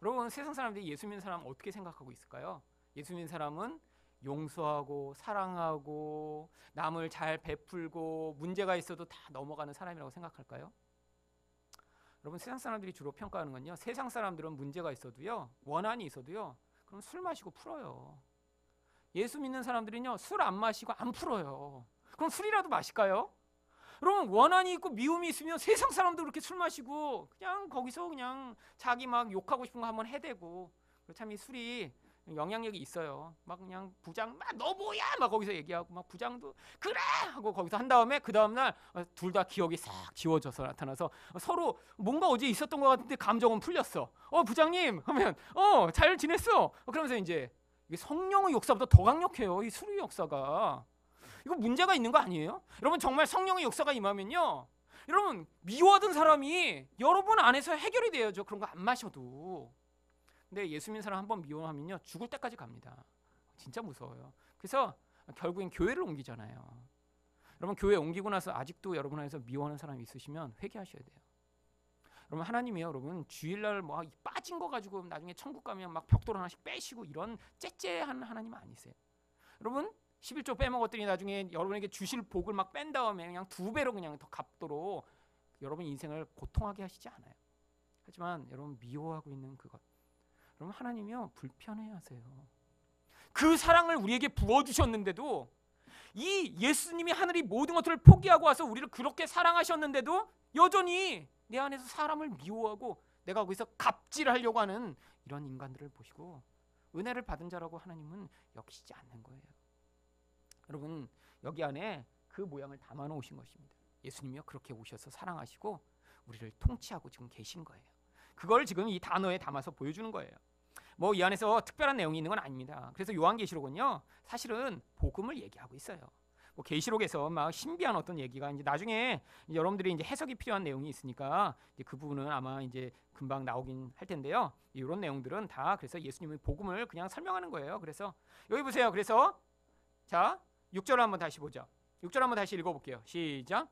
여러분 세상 사람들이 예수 믿는 사람 어떻게 생각하고 있을까요? 예수 믿는 사람은 용서하고 사랑하고 남을 잘 베풀고 문제가 있어도 다 넘어가는 사람이라고 생각할까요? 여러분 세상 사람들이 주로 평가하는 건요, 세상 사람들은 문제가 있어도요, 원한이 있어도요, 그럼 술 마시고 풀어요. 예수 믿는 사람들은요 술 안 마시고 안 풀어요. 그럼 술이라도 마실까요? 여러분 원한이 있고 미움이 있으면 세상 사람도 그렇게 술 마시고 그냥 거기서 그냥 자기 막 욕하고 싶은 거 한번 해대고. 참 이 술이 영향력이 있어요. 막 그냥 부장 막 너 뭐야 막 거기서 얘기하고, 막 부장도 그래 하고 거기서 한 다음에 그 다음 날 둘 다 기억이 싹 지워져서 나타나서 서로 뭔가 어제 있었던 것 같은데 감정은 풀렸어. 부장님 하면 잘 지냈어. 그러면서 이제 이게 성령의 역사보다 더 강력해요, 이 술의 역사가. 이거 문제가 있는 거 아니에요? 여러분 정말 성령의 역사가 임하면요, 여러분 미워하던 사람이 여러분 안에서 해결이 돼야죠, 그런 거 안 마셔도. 근데 예수 믿는 사람 한번 미워하면요 죽을 때까지 갑니다. 진짜 무서워요. 그래서 결국엔 교회를 옮기잖아요. 여러분 교회 옮기고 나서 아직도 여러분 안에서 미워하는 사람이 있으시면 회개하셔야 돼요. 여러분 하나님이요, 여러분 주일날 뭐 빠진 거 가지고 나중에 천국 가면 막 벽돌 하나씩 빼시고 이런 째째한 하나님 아니세요. 여러분 11조 빼먹었더니 나중에 여러분에게 주실 복을 막 뺀 다음에 그냥 2배로 그냥 더 갚도록 여러분 인생을 고통하게 하시지 않아요. 하지만 여러분 미워하고 있는 그것, 여러분 하나님이요 불편해하세요. 그 사랑을 우리에게 부어주셨는데도, 이 예수님이 하늘이 모든 것들을 포기하고 와서 우리를 그렇게 사랑하셨는데도 여전히 내 안에서 사람을 미워하고 내가 거기서 갑질하려고 하는 이런 인간들을 보시고 은혜를 받은 자라고 하나님은 여기시지 않는 거예요. 여러분 여기 안에 그 모양을 담아 놓으신 것입니다. 예수님이요 그렇게 오셔서 사랑하시고 우리를 통치하고 지금 계신 거예요. 그걸 지금 이 단어에 담아서 보여주는 거예요. 뭐 이 안에서 특별한 내용이 있는 건 아닙니다. 그래서 요한계시록은요 사실은 복음을 얘기하고 있어요. 뭐 계시록에서 막 신비한 어떤 얘기가 이제 나중에 여러분들이 이제 해석이 필요한 내용이 있으니까 이제 그 부분은 아마 이제 금방 나오긴 할 텐데요. 이런 내용들은 다 그래서 예수님의 복음을 그냥 설명하는 거예요. 그래서 여기 보세요. 그래서 자 6절 한번 다시 보죠. 6절 한번 다시 읽어볼게요. 시작.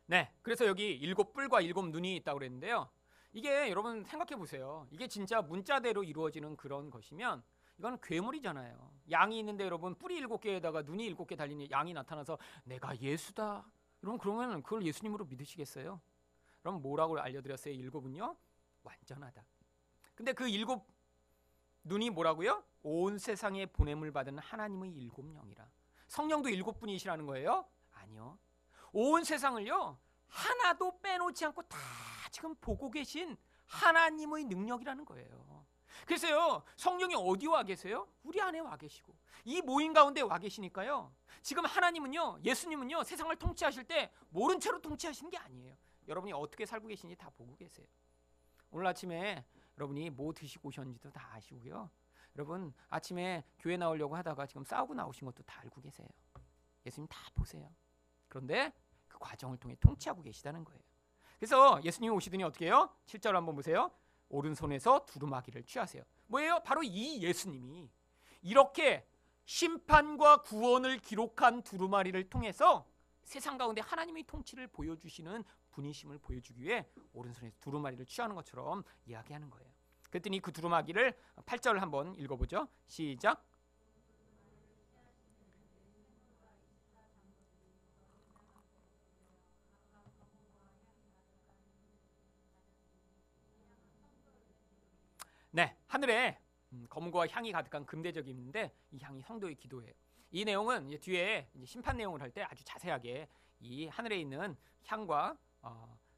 네, 그래서 여기 7뿔과 7눈이 있다고 그랬는데요. 이게 여러분 생각해 보세요. 이게 진짜 문자대로 이루어지는 그런 것이면 이건 괴물이잖아요. 양이 있는데 여러분 뿔이 7개에다가 눈이 7개 달린 양이 나타나서 내가 예수다. 여러분 그러면 그걸 예수님으로 믿으시겠어요? 그럼 뭐라고 알려드렸어요? 7은요? 완전하다. 근데 그 7눈이 뭐라고요? 온 세상에 보냄을 받은 하나님의 7영이라. 성령도 7분이시라는 거예요? 아니요. 온 세상을요 하나도 빼놓지 않고 다 지금 보고 계신 하나님의 능력이라는 거예요. 그래서요 성령이 어디 와 계세요? 우리 안에 와 계시고 이 모임 가운데 와 계시니까요. 지금 하나님은요, 예수님은요 세상을 통치하실 때 모른 채로 통치하시는 게 아니에요. 여러분이 어떻게 살고 계신지 다 보고 계세요. 오늘 아침에 여러분이 뭐 드시고 오셨는지도 다 아시고요. 여러분 아침에 교회 나오려고 하다가 지금 싸우고 나오신 것도 다 알고 계세요. 예수님 다 보세요. 그런데 그 과정을 통해 통치하고 계시다는 거예요. 그래서 예수님이 오시더니 어떻게 해요? 7절 한번 보세요. 오른손에서 두루마기를 취하세요. 뭐예요? 바로 이 예수님이 이렇게 심판과 구원을 기록한 두루마리를 통해서 세상 가운데 하나님의 통치를 보여주시는 분이심을 보여주기 위해 오른손에서 두루마리를 취하는 것처럼 이야기하는 거예요. 그랬더니 그 두루마기를 8절 한번 읽어보죠. 시작. 네, 하늘에 검은고와 향이 가득한 금대접이 있는데 이 향이 성도의 기도예요. 이 내용은 이제 뒤에 이제 심판 내용을 할 때 아주 자세하게 이 하늘에 있는 향과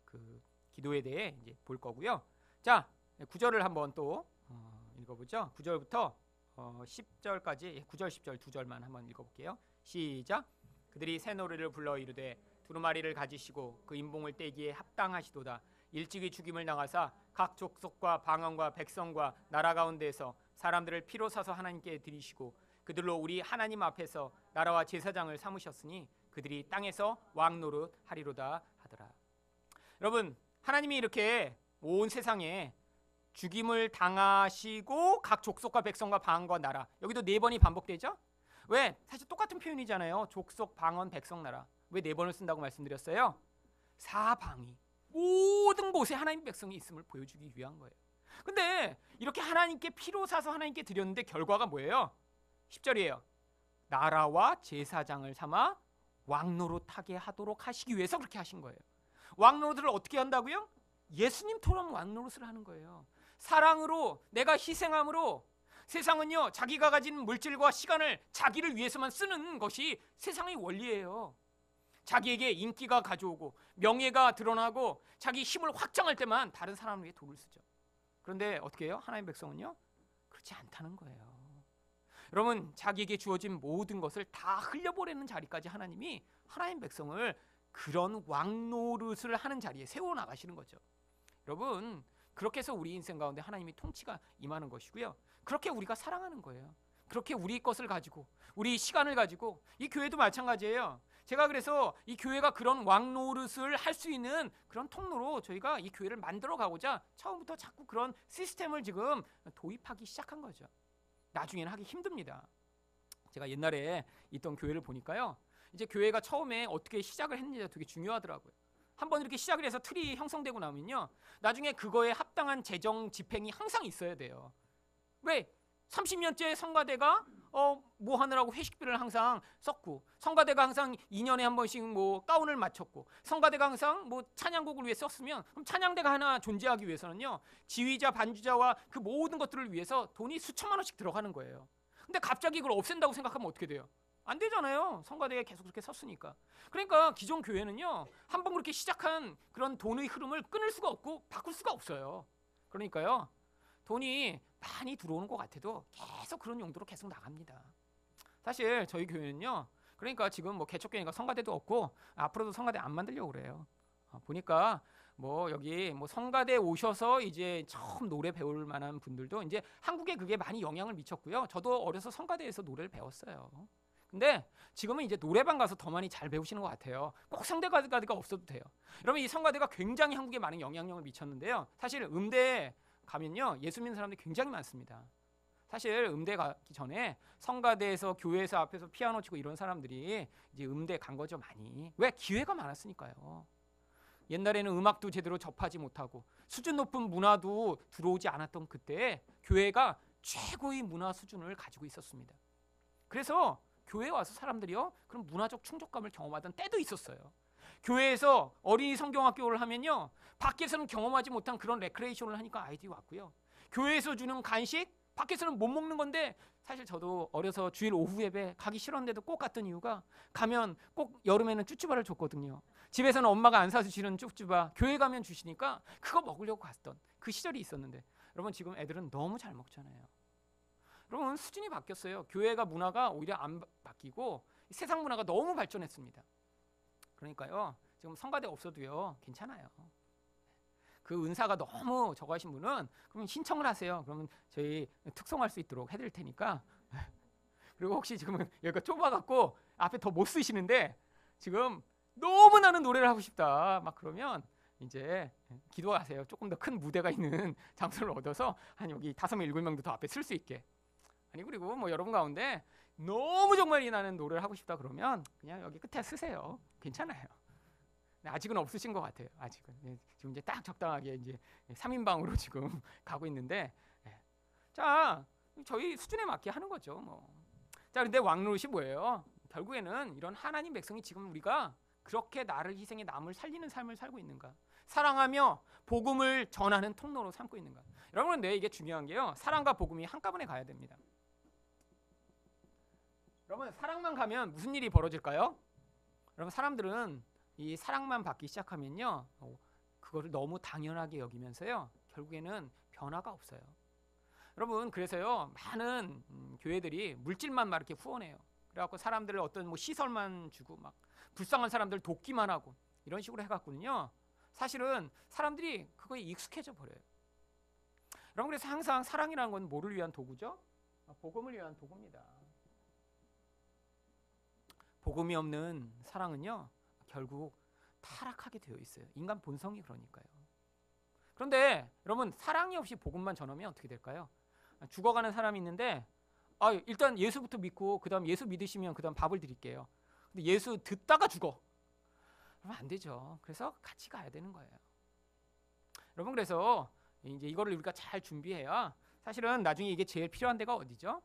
그 기도에 대해 이제 볼 거고요. 자, 9절을 한번 또 읽어보죠. 9절부터 10절까지 9절 10절 두 절만 한번 읽어볼게요. 시작. 그들이 새 노래를 불러 이르되 두루마리를 가지시고 그 인봉을 떼기에 합당하시도다. 일찍이 죽임을 당하사 각 족속과 방언과 백성과 나라 가운데에서 사람들을 피로 사서 하나님께 드리시고 그들로 우리 하나님 앞에서 나라와 제사장을 삼으셨으니 그들이 땅에서 왕 노릇 하리로다 하더라. 여러분 하나님이 이렇게 온 세상에 죽임을 당하시고 각 족속과 백성과 방언과 나라, 여기도 4번이 반복되죠? 왜? 사실 똑같은 표현이잖아요. 족속, 방언, 백성, 나라. 왜 4번을 쓴다고 말씀드렸어요? 사방이 모든 곳에 하나님 백성이 있음을 보여주기 위한 거예요. 근데 이렇게 하나님께 피로 사서 하나님께 드렸는데 결과가 뭐예요? 10절이에요. 나라와 제사장을 삼아 왕노릇하게 하도록 하시기 위해서 그렇게 하신 거예요. 왕노릇을 어떻게 한다고요? 예수님처럼 왕노릇을 하는 거예요. 사랑으로, 내가 희생함으로. 세상은요 자기가 가진 물질과 시간을 자기를 위해서만 쓰는 것이 세상의 원리예요. 자기에게 인기가 가져오고 명예가 드러나고 자기 힘을 확장할 때만 다른 사람을 위해 돈을 쓰죠. 그런데 어떻게 해요? 하나님의 백성은요 그렇지 않다는 거예요. 여러분 자기에게 주어진 모든 것을 다 흘려보내는 자리까지 하나님이 하나님 백성을 그런 왕노릇을 하는 자리에 세워나가시는 거죠. 여러분 그렇게 해서 우리 인생 가운데 하나님이 통치가 임하는 것이고요. 그렇게 우리가 사랑하는 거예요. 그렇게 우리 것을 가지고 우리 시간을 가지고 이 교회도 마찬가지예요. 제가 그래서 이 교회가 그런 왕노릇을 할 수 있는 그런 통로로 저희가 이 교회를 만들어 가고자 처음부터 자꾸 그런 시스템을 지금 도입하기 시작한 거죠. 나중에는 하기 힘듭니다. 제가 옛날에 있던 교회를 보니까요. 이제 교회가 처음에 어떻게 시작을 했는지가 되게 중요하더라고요. 한번 이렇게 시작을 해서 틀이 형성되고 나면요. 나중에 그거에 합당한 재정 집행이 항상 있어야 돼요. 왜? 30년째 성가대가 뭐 하느라고 회식비를 항상 썼고, 성가대가 항상 2년에 한 번씩 뭐 가운을 맞췄고, 성가대가 항상 뭐 찬양곡을 위해 썼으면 그럼 찬양대가 하나 존재하기 위해서는요. 지휘자, 반주자와 그 모든 것들을 위해서 돈이 수천만 원씩 들어가는 거예요. 근데 갑자기 그걸 없앤다고 생각하면 어떻게 돼요? 안 되잖아요. 성가대에 계속 그렇게 섰으니까. 그러니까 기존 교회는요. 한번 그렇게 시작한 그런 돈의 흐름을 끊을 수가 없고 바꿀 수가 없어요. 그러니까요. 돈이 많이 들어오는 것 같아도 계속 그런 용도로 계속 나갑니다. 사실 저희 교회는요. 그러니까 지금 뭐 개척교회니까 성가대도 없고 앞으로도 성가대 안 만들려고 그래요. 보니까 뭐 여기 뭐 성가대 오셔서 이제 처음 노래 배울 만한 분들도 이제 한국에 그게 많이 영향을 미쳤고요. 저도 어려서 성가대에서 노래를 배웠어요. 근데 지금은 이제 노래방 가서 더 많이 잘 배우시는 것 같아요. 꼭 성대가가 없어도 돼요. 여러분 이 성가대가 굉장히 한국에 많은 영향력을 미쳤는데요. 사실 음대 가면요 예수 믿는 사람들이 굉장히 많습니다. 사실 음대 가기 전에 성가대에서 교회에서 앞에서 피아노 치고 이런 사람들이 이제 음대 간 거죠 많이. 왜? 기회가 많았으니까요. 옛날에는 음악도 제대로 접하지 못하고 수준 높은 문화도 들어오지 않았던 그때에 교회가 최고의 문화 수준을 가지고 있었습니다. 그래서 교회에 와서 사람들이요 그런 문화적 충족감을 경험하던 때도 있었어요. 교회에서 어린이 성경학교를 하면요 밖에서는 경험하지 못한 그런 레크레이션을 하니까 아이들이 왔고요. 교회에서 주는 간식 밖에서는 못 먹는 건데 사실 저도 어려서 주일 오후 예배 가기 싫었는데도 꼭 갔던 이유가 가면 꼭 여름에는 쭈쭈바를 줬거든요. 집에서는 엄마가 안 사주시는 쭈쭈바 교회 가면 주시니까 그거 먹으려고 갔던 그 시절이 있었는데 여러분 지금 애들은 너무 잘 먹잖아요. 여러분 수준이 바뀌었어요. 교회가 문화가 오히려 안 바뀌고 세상 문화가 너무 발전했습니다. 그러니까요 지금 성가대 없어도요 괜찮아요. 그 은사가 너무 저거 하신 분은 그러면 신청을 하세요. 그러면 저희 특송할 수 있도록 해드릴 테니까. 그리고 혹시 지금은 여기가 좁아갖고 앞에 더 못 쓰시는데 지금 너무 나는 노래를 하고 싶다 막 그러면 이제 기도하세요. 조금 더 큰 무대가 있는 장소를 얻어서 한 여기 5명 7명도 더 앞에 쓸 수 있게. 아니 그리고 뭐 여러분 가운데 너무 정말 나는 노래를 하고 싶다 그러면 그냥 여기 끝에 쓰세요. 괜찮아요. 아직은 없으신 것 같아요. 아직은 지금 이제 딱 적당하게 이제 3인방으로 지금 가고 있는데, 자 저희 수준에 맞게 하는 거죠. 뭐. 자 근데 왕노릇이 뭐예요? 결국에는 이런 하나님 백성이 지금 우리가 그렇게 나를 희생해 남을 살리는 삶을 살고 있는가? 사랑하며 복음을 전하는 통로로 삼고 있는가? 여러분 근데 이게 중요한 게요. 사랑과 복음이 한꺼번에 가야 됩니다. 여러분 사랑만 가면 무슨 일이 벌어질까요? 여러분 사람들은 이 사랑만 받기 시작하면요 그거를 너무 당연하게 여기면서요 결국에는 변화가 없어요. 여러분 그래서요 많은 교회들이 물질만 막 이렇게 후원해요. 그래갖고 사람들을 어떤 뭐 시설만 주고 막 불쌍한 사람들 돕기만 하고 이런 식으로 해갖고는요 사실은 사람들이 그거에 익숙해져 버려요. 여러분 그래서 항상 사랑이라는 건 뭐를 위한 도구죠? 복음을 위한 도구입니다. 복음이 없는 사랑은요 결국 타락하게 되어 있어요. 인간 본성이 그러니까요. 그런데 여러분 사랑이 없이 복음만 전하면 어떻게 될까요? 죽어가는 사람이 있는데 일단 예수부터 믿고 그 다음 예수 믿으시면 그 다음 밥을 드릴게요. 근데 예수 듣다가 죽어. 그러면 안 되죠. 그래서 같이 가야 되는 거예요. 여러분 그래서 이제 이거를 우리가 잘 준비해야 사실은 나중에 이게 제일 필요한 데가 어디죠?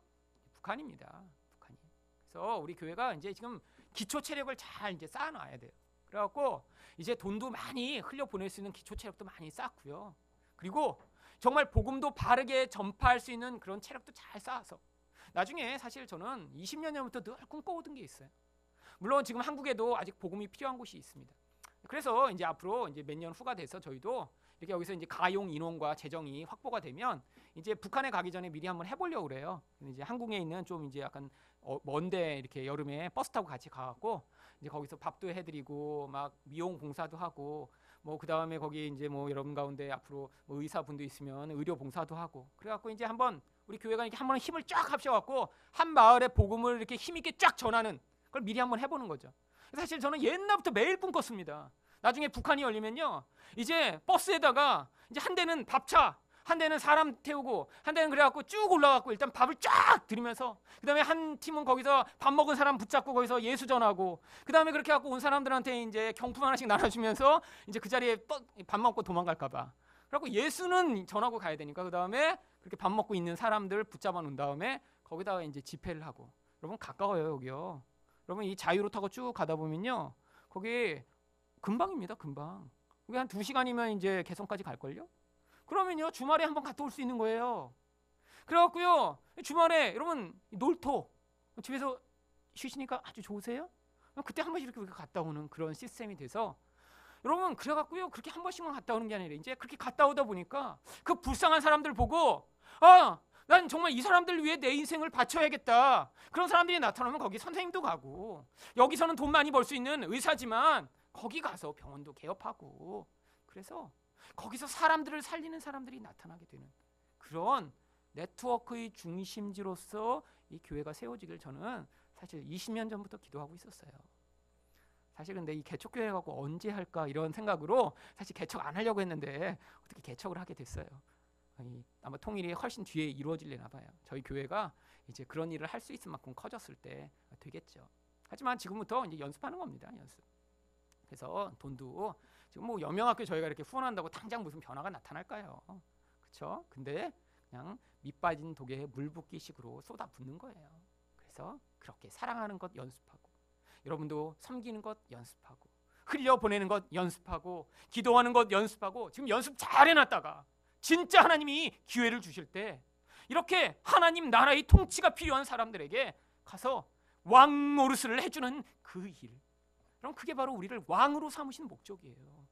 북한입니다. 북한이. 그래서 우리 교회가 이제 지금 기초 체력을 잘 이제 쌓아놔야 돼요. 그래갖고 이제 돈도 많이 흘려 보낼 수 있는 기초 체력도 많이 쌓고요. 그리고 정말 복음도 바르게 전파할 수 있는 그런 체력도 잘 쌓아서 나중에 사실 저는 20년 전부터 늘 꿈꿔오던 게 있어요. 물론 지금 한국에도 아직 복음이 필요한 곳이 있습니다. 그래서 이제 앞으로 이제 몇 년 후가 돼서 저희도 이렇게 여기서 이제 가용 인원과 재정이 확보가 되면 이제 북한에 가기 전에 미리 한번 해보려고 그래요. 근데 이제 한국에 있는 좀 이제 약간 먼데 이렇게 여름에 버스 타고 같이 가갖고 이제 거기서 밥도 해드리고 막 미용 봉사도 하고 뭐 그 다음에 거기 이제 뭐 여러분 가운데 앞으로 뭐 의사분도 있으면 의료 봉사도 하고 그래갖고 이제 한번 우리 교회가 이렇게 한번 힘을 쫙 합쳐갖고 한 마을에 복음을 이렇게 힘있게 쫙 전하는 걸 미리 한번 해보는 거죠. 사실 저는 옛날부터 매일 꿈꿨습니다. 나중에 북한이 열리면요 이제 버스에다가 이제 한 대는 밥차 한 대는 사람 태우고 한 대는 그래갖고 쭉 올라가고 일단 밥을 쫙 드리면서 그 다음에 한 팀은 거기서 밥 먹은 사람 붙잡고 거기서 예수 전하고 그 다음에 그렇게 갖고 온 사람들한테 이제 경품 하나씩 나눠주면서 이제 그 자리에 밥 먹고 도망갈까봐 그래갖고 예수는 전하고 가야 되니까 그 다음에 그렇게 밥 먹고 있는 사람들 붙잡아 놓은 다음에 거기다가 이제 집회를 하고 여러분 가까워요 여기요. 여러분 이 자유로 타고 쭉 가다 보면요 거기 금방입니다. 금방. 그게 한 2시간이면 이제 개성까지 갈걸요? 그러면요 주말에 한번 갔다 올 수 있는 거예요. 그래갖고요 주말에 여러분 놀토 집에서 쉬시니까 아주 좋으세요? 그때 한 번씩 이렇게 갔다 오는 그런 시스템이 돼서 여러분 그래갖고요 그렇게 한 번씩만 갔다 오는 게 아니라 이제 그렇게 갔다 오다 보니까 그 불쌍한 사람들 보고 난 정말 이 사람들 위해 내 인생을 바쳐야겠다. 그런 사람들이 나타나면 거기 선생님도 가고 여기서는 돈 많이 벌 수 있는 의사지만 거기 가서 병원도 개업하고 그래서 거기서 사람들을 살리는 사람들이 나타나게 되는 그런 네트워크의 중심지로서 이 교회가 세워지길 저는 사실 20년 전부터 기도하고 있었어요. 사실 근데 이 개척교회 갖고 언제 할까 이런 생각으로 사실 개척 안 하려고 했는데 어떻게 개척을 하게 됐어요. 아마 통일이 훨씬 뒤에 이루어지려나 봐요. 저희 교회가 이제 그런 일을 할 수 있을 만큼 커졌을 때 되겠죠. 하지만 지금부터 이제 연습하는 겁니다. 연습. 그래서 돈도 지금 뭐 여명학교 저희가 이렇게 후원한다고 당장 무슨 변화가 나타날까요? 그렇죠? 근데 그냥 밑 빠진 독에 물 붓기식으로 쏟아붓는 거예요. 그래서 그렇게 사랑하는 것 연습하고, 여러분도 섬기는 것 연습하고, 흘려보내는 것 연습하고, 기도하는 것 연습하고, 지금 연습 잘 해놨다가 진짜 하나님이 기회를 주실 때 이렇게 하나님 나라의 통치가 필요한 사람들에게 가서 왕 노릇을 해주는 그 일, 그럼 그게 바로 우리를 왕으로 삼으신 목적이에요.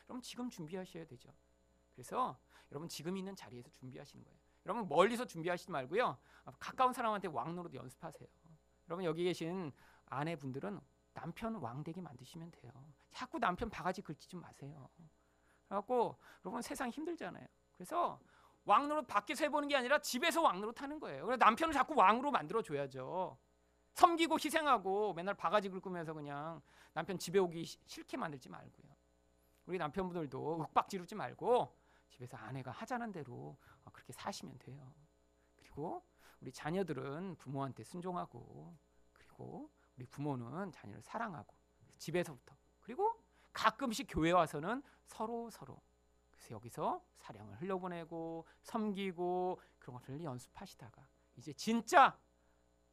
그럼 지금 준비하셔야 되죠. 그래서 여러분 지금 있는 자리에서 준비하시는 거예요. 여러분 멀리서 준비하시지 말고요, 가까운 사람한테 왕 노릇 연습하세요. 여러분 여기 계신 아내분들은 남편 왕 되게 만드시면 돼요. 자꾸 남편 바가지 긁지 좀 마세요. 그래갖고 여러분 세상 힘들잖아요. 그래서 왕 노릇 밖에서 해보는 게 아니라 집에서 왕 노릇 하는 거예요. 그래서 남편을 자꾸 왕으로 만들어줘야죠. 섬기고 희생하고 맨날 바가지 긁으면서 그냥 남편 집에 오기 싫게 만들지 말고요. 우리 남편분들도 윽박지르지 말고 집에서 아내가 하자는 대로 그렇게 사시면 돼요. 그리고 우리 자녀들은 부모한테 순종하고, 그리고 우리 부모는 자녀를 사랑하고, 집에서부터, 그리고 가끔씩 교회 와서는 서로 그래서 여기서 사랑을 흘려보내고 섬기고 그런 것을 연습하시다가 이제 진짜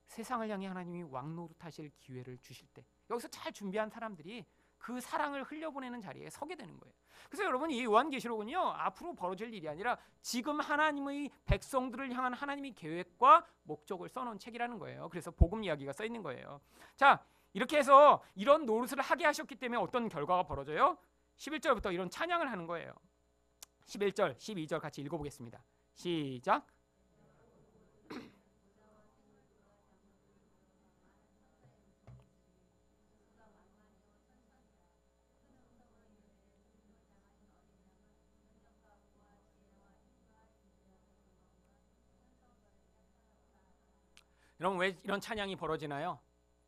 세상을 향해 하나님이 왕노릇 하실 기회를 주실 때 여기서 잘 준비한 사람들이 그 사랑을 흘려보내는 자리에 서게 되는 거예요. 그래서 여러분 이 요한계시록은요, 앞으로 벌어질 일이 아니라 지금 하나님의 백성들을 향한 하나님의 계획과 목적을 써놓은 책이라는 거예요. 그래서 복음 이야기가 써 있는 거예요. 자, 이렇게 해서 이런 노릇을 하게 하셨기 때문에 어떤 결과가 벌어져요? 11절부터 이런 찬양을 하는 거예요. 11절, 12절 같이 읽어보겠습니다. 시작. 여러분 왜 이런 찬양이 벌어지나요?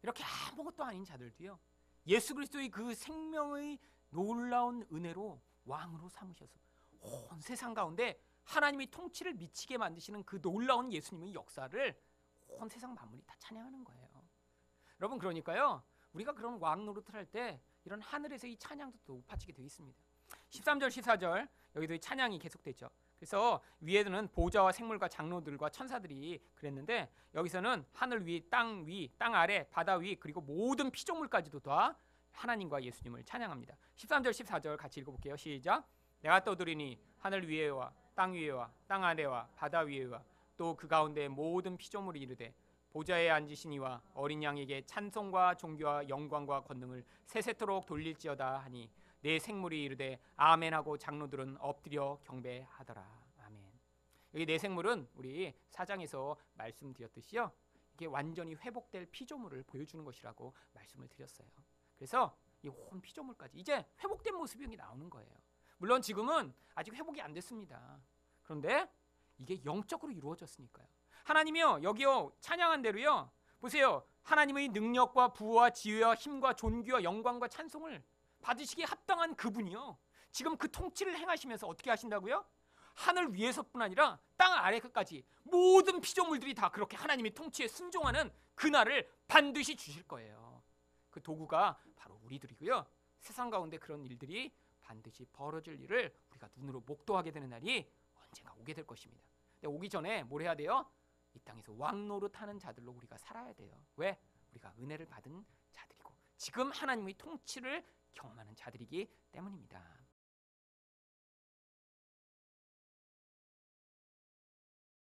이렇게 아무것도 아닌 자들도요, 예수 그리스도의 그 생명의 놀라운 은혜로 왕으로 삼으셔서 온 세상 가운데 하나님의 통치를 미치게 만드시는 그 놀라운 예수님의 역사를 온 세상 만물이 다 찬양하는 거예요. 여러분 그러니까요, 우리가 그런 왕 노릇을 할 때 이런 하늘에서 이 찬양도 높아지게 되어 있습니다. 13절 14절 여기도 이 찬양이 계속되죠. 그래서 위에는 보좌와 생물과 장로들과 천사들이 그랬는데, 여기서는 하늘 위, 땅 아래, 바다 위, 그리고 모든 피조물까지도 다 하나님과 예수님을 찬양합니다. 13절 14절 같이 읽어볼게요. 시작. 내가 떠들으니 하늘 위에와 땅 위에와 땅 아래와 바다 위에와 또 그 가운데 모든 피조물이 이르되 보좌에 앉으신 이와 어린 양에게 찬송과 존귀와 영광과 권능을 세세토록 돌릴지어다 하니 내 생물이 이르되 아멘하고 장로들은 엎드려 경배하더라. 아멘. 여기 내 생물은 우리 4장에서 말씀드렸듯이요, 이게 완전히 회복될 피조물을 보여주는 것이라고 말씀을 드렸어요. 그래서 이 온 피조물까지 이제 회복된 모습이 여기 나오는 거예요. 물론 지금은 아직 회복이 안 됐습니다. 그런데 이게 영적으로 이루어졌으니까요. 하나님이요, 여기요 찬양한 대로요, 보세요, 하나님의 능력과 부와 지혜와 힘과 존귀와 영광과 찬송을 받으시기에 합당한 그분이요, 지금 그 통치를 행하시면서 어떻게 하신다고요? 하늘 위에서뿐 아니라 땅 아래까지 모든 피조물들이 다 그렇게 하나님의 통치에 순종하는 그날을 반드시 주실 거예요. 그 도구가 바로 우리들이고요, 세상 가운데 그런 일들이 반드시 벌어질 일을 우리가 눈으로 목도하게 되는 날이 언젠가 오게 될 것입니다. 근데 오기 전에 뭘 해야 돼요? 이 땅에서 왕노릇하는 자들로 우리가 살아야 돼요. 왜? 우리가 은혜를 받은 자들이고 지금 하나님의 통치를 경험하는 자들이기 때문입니다.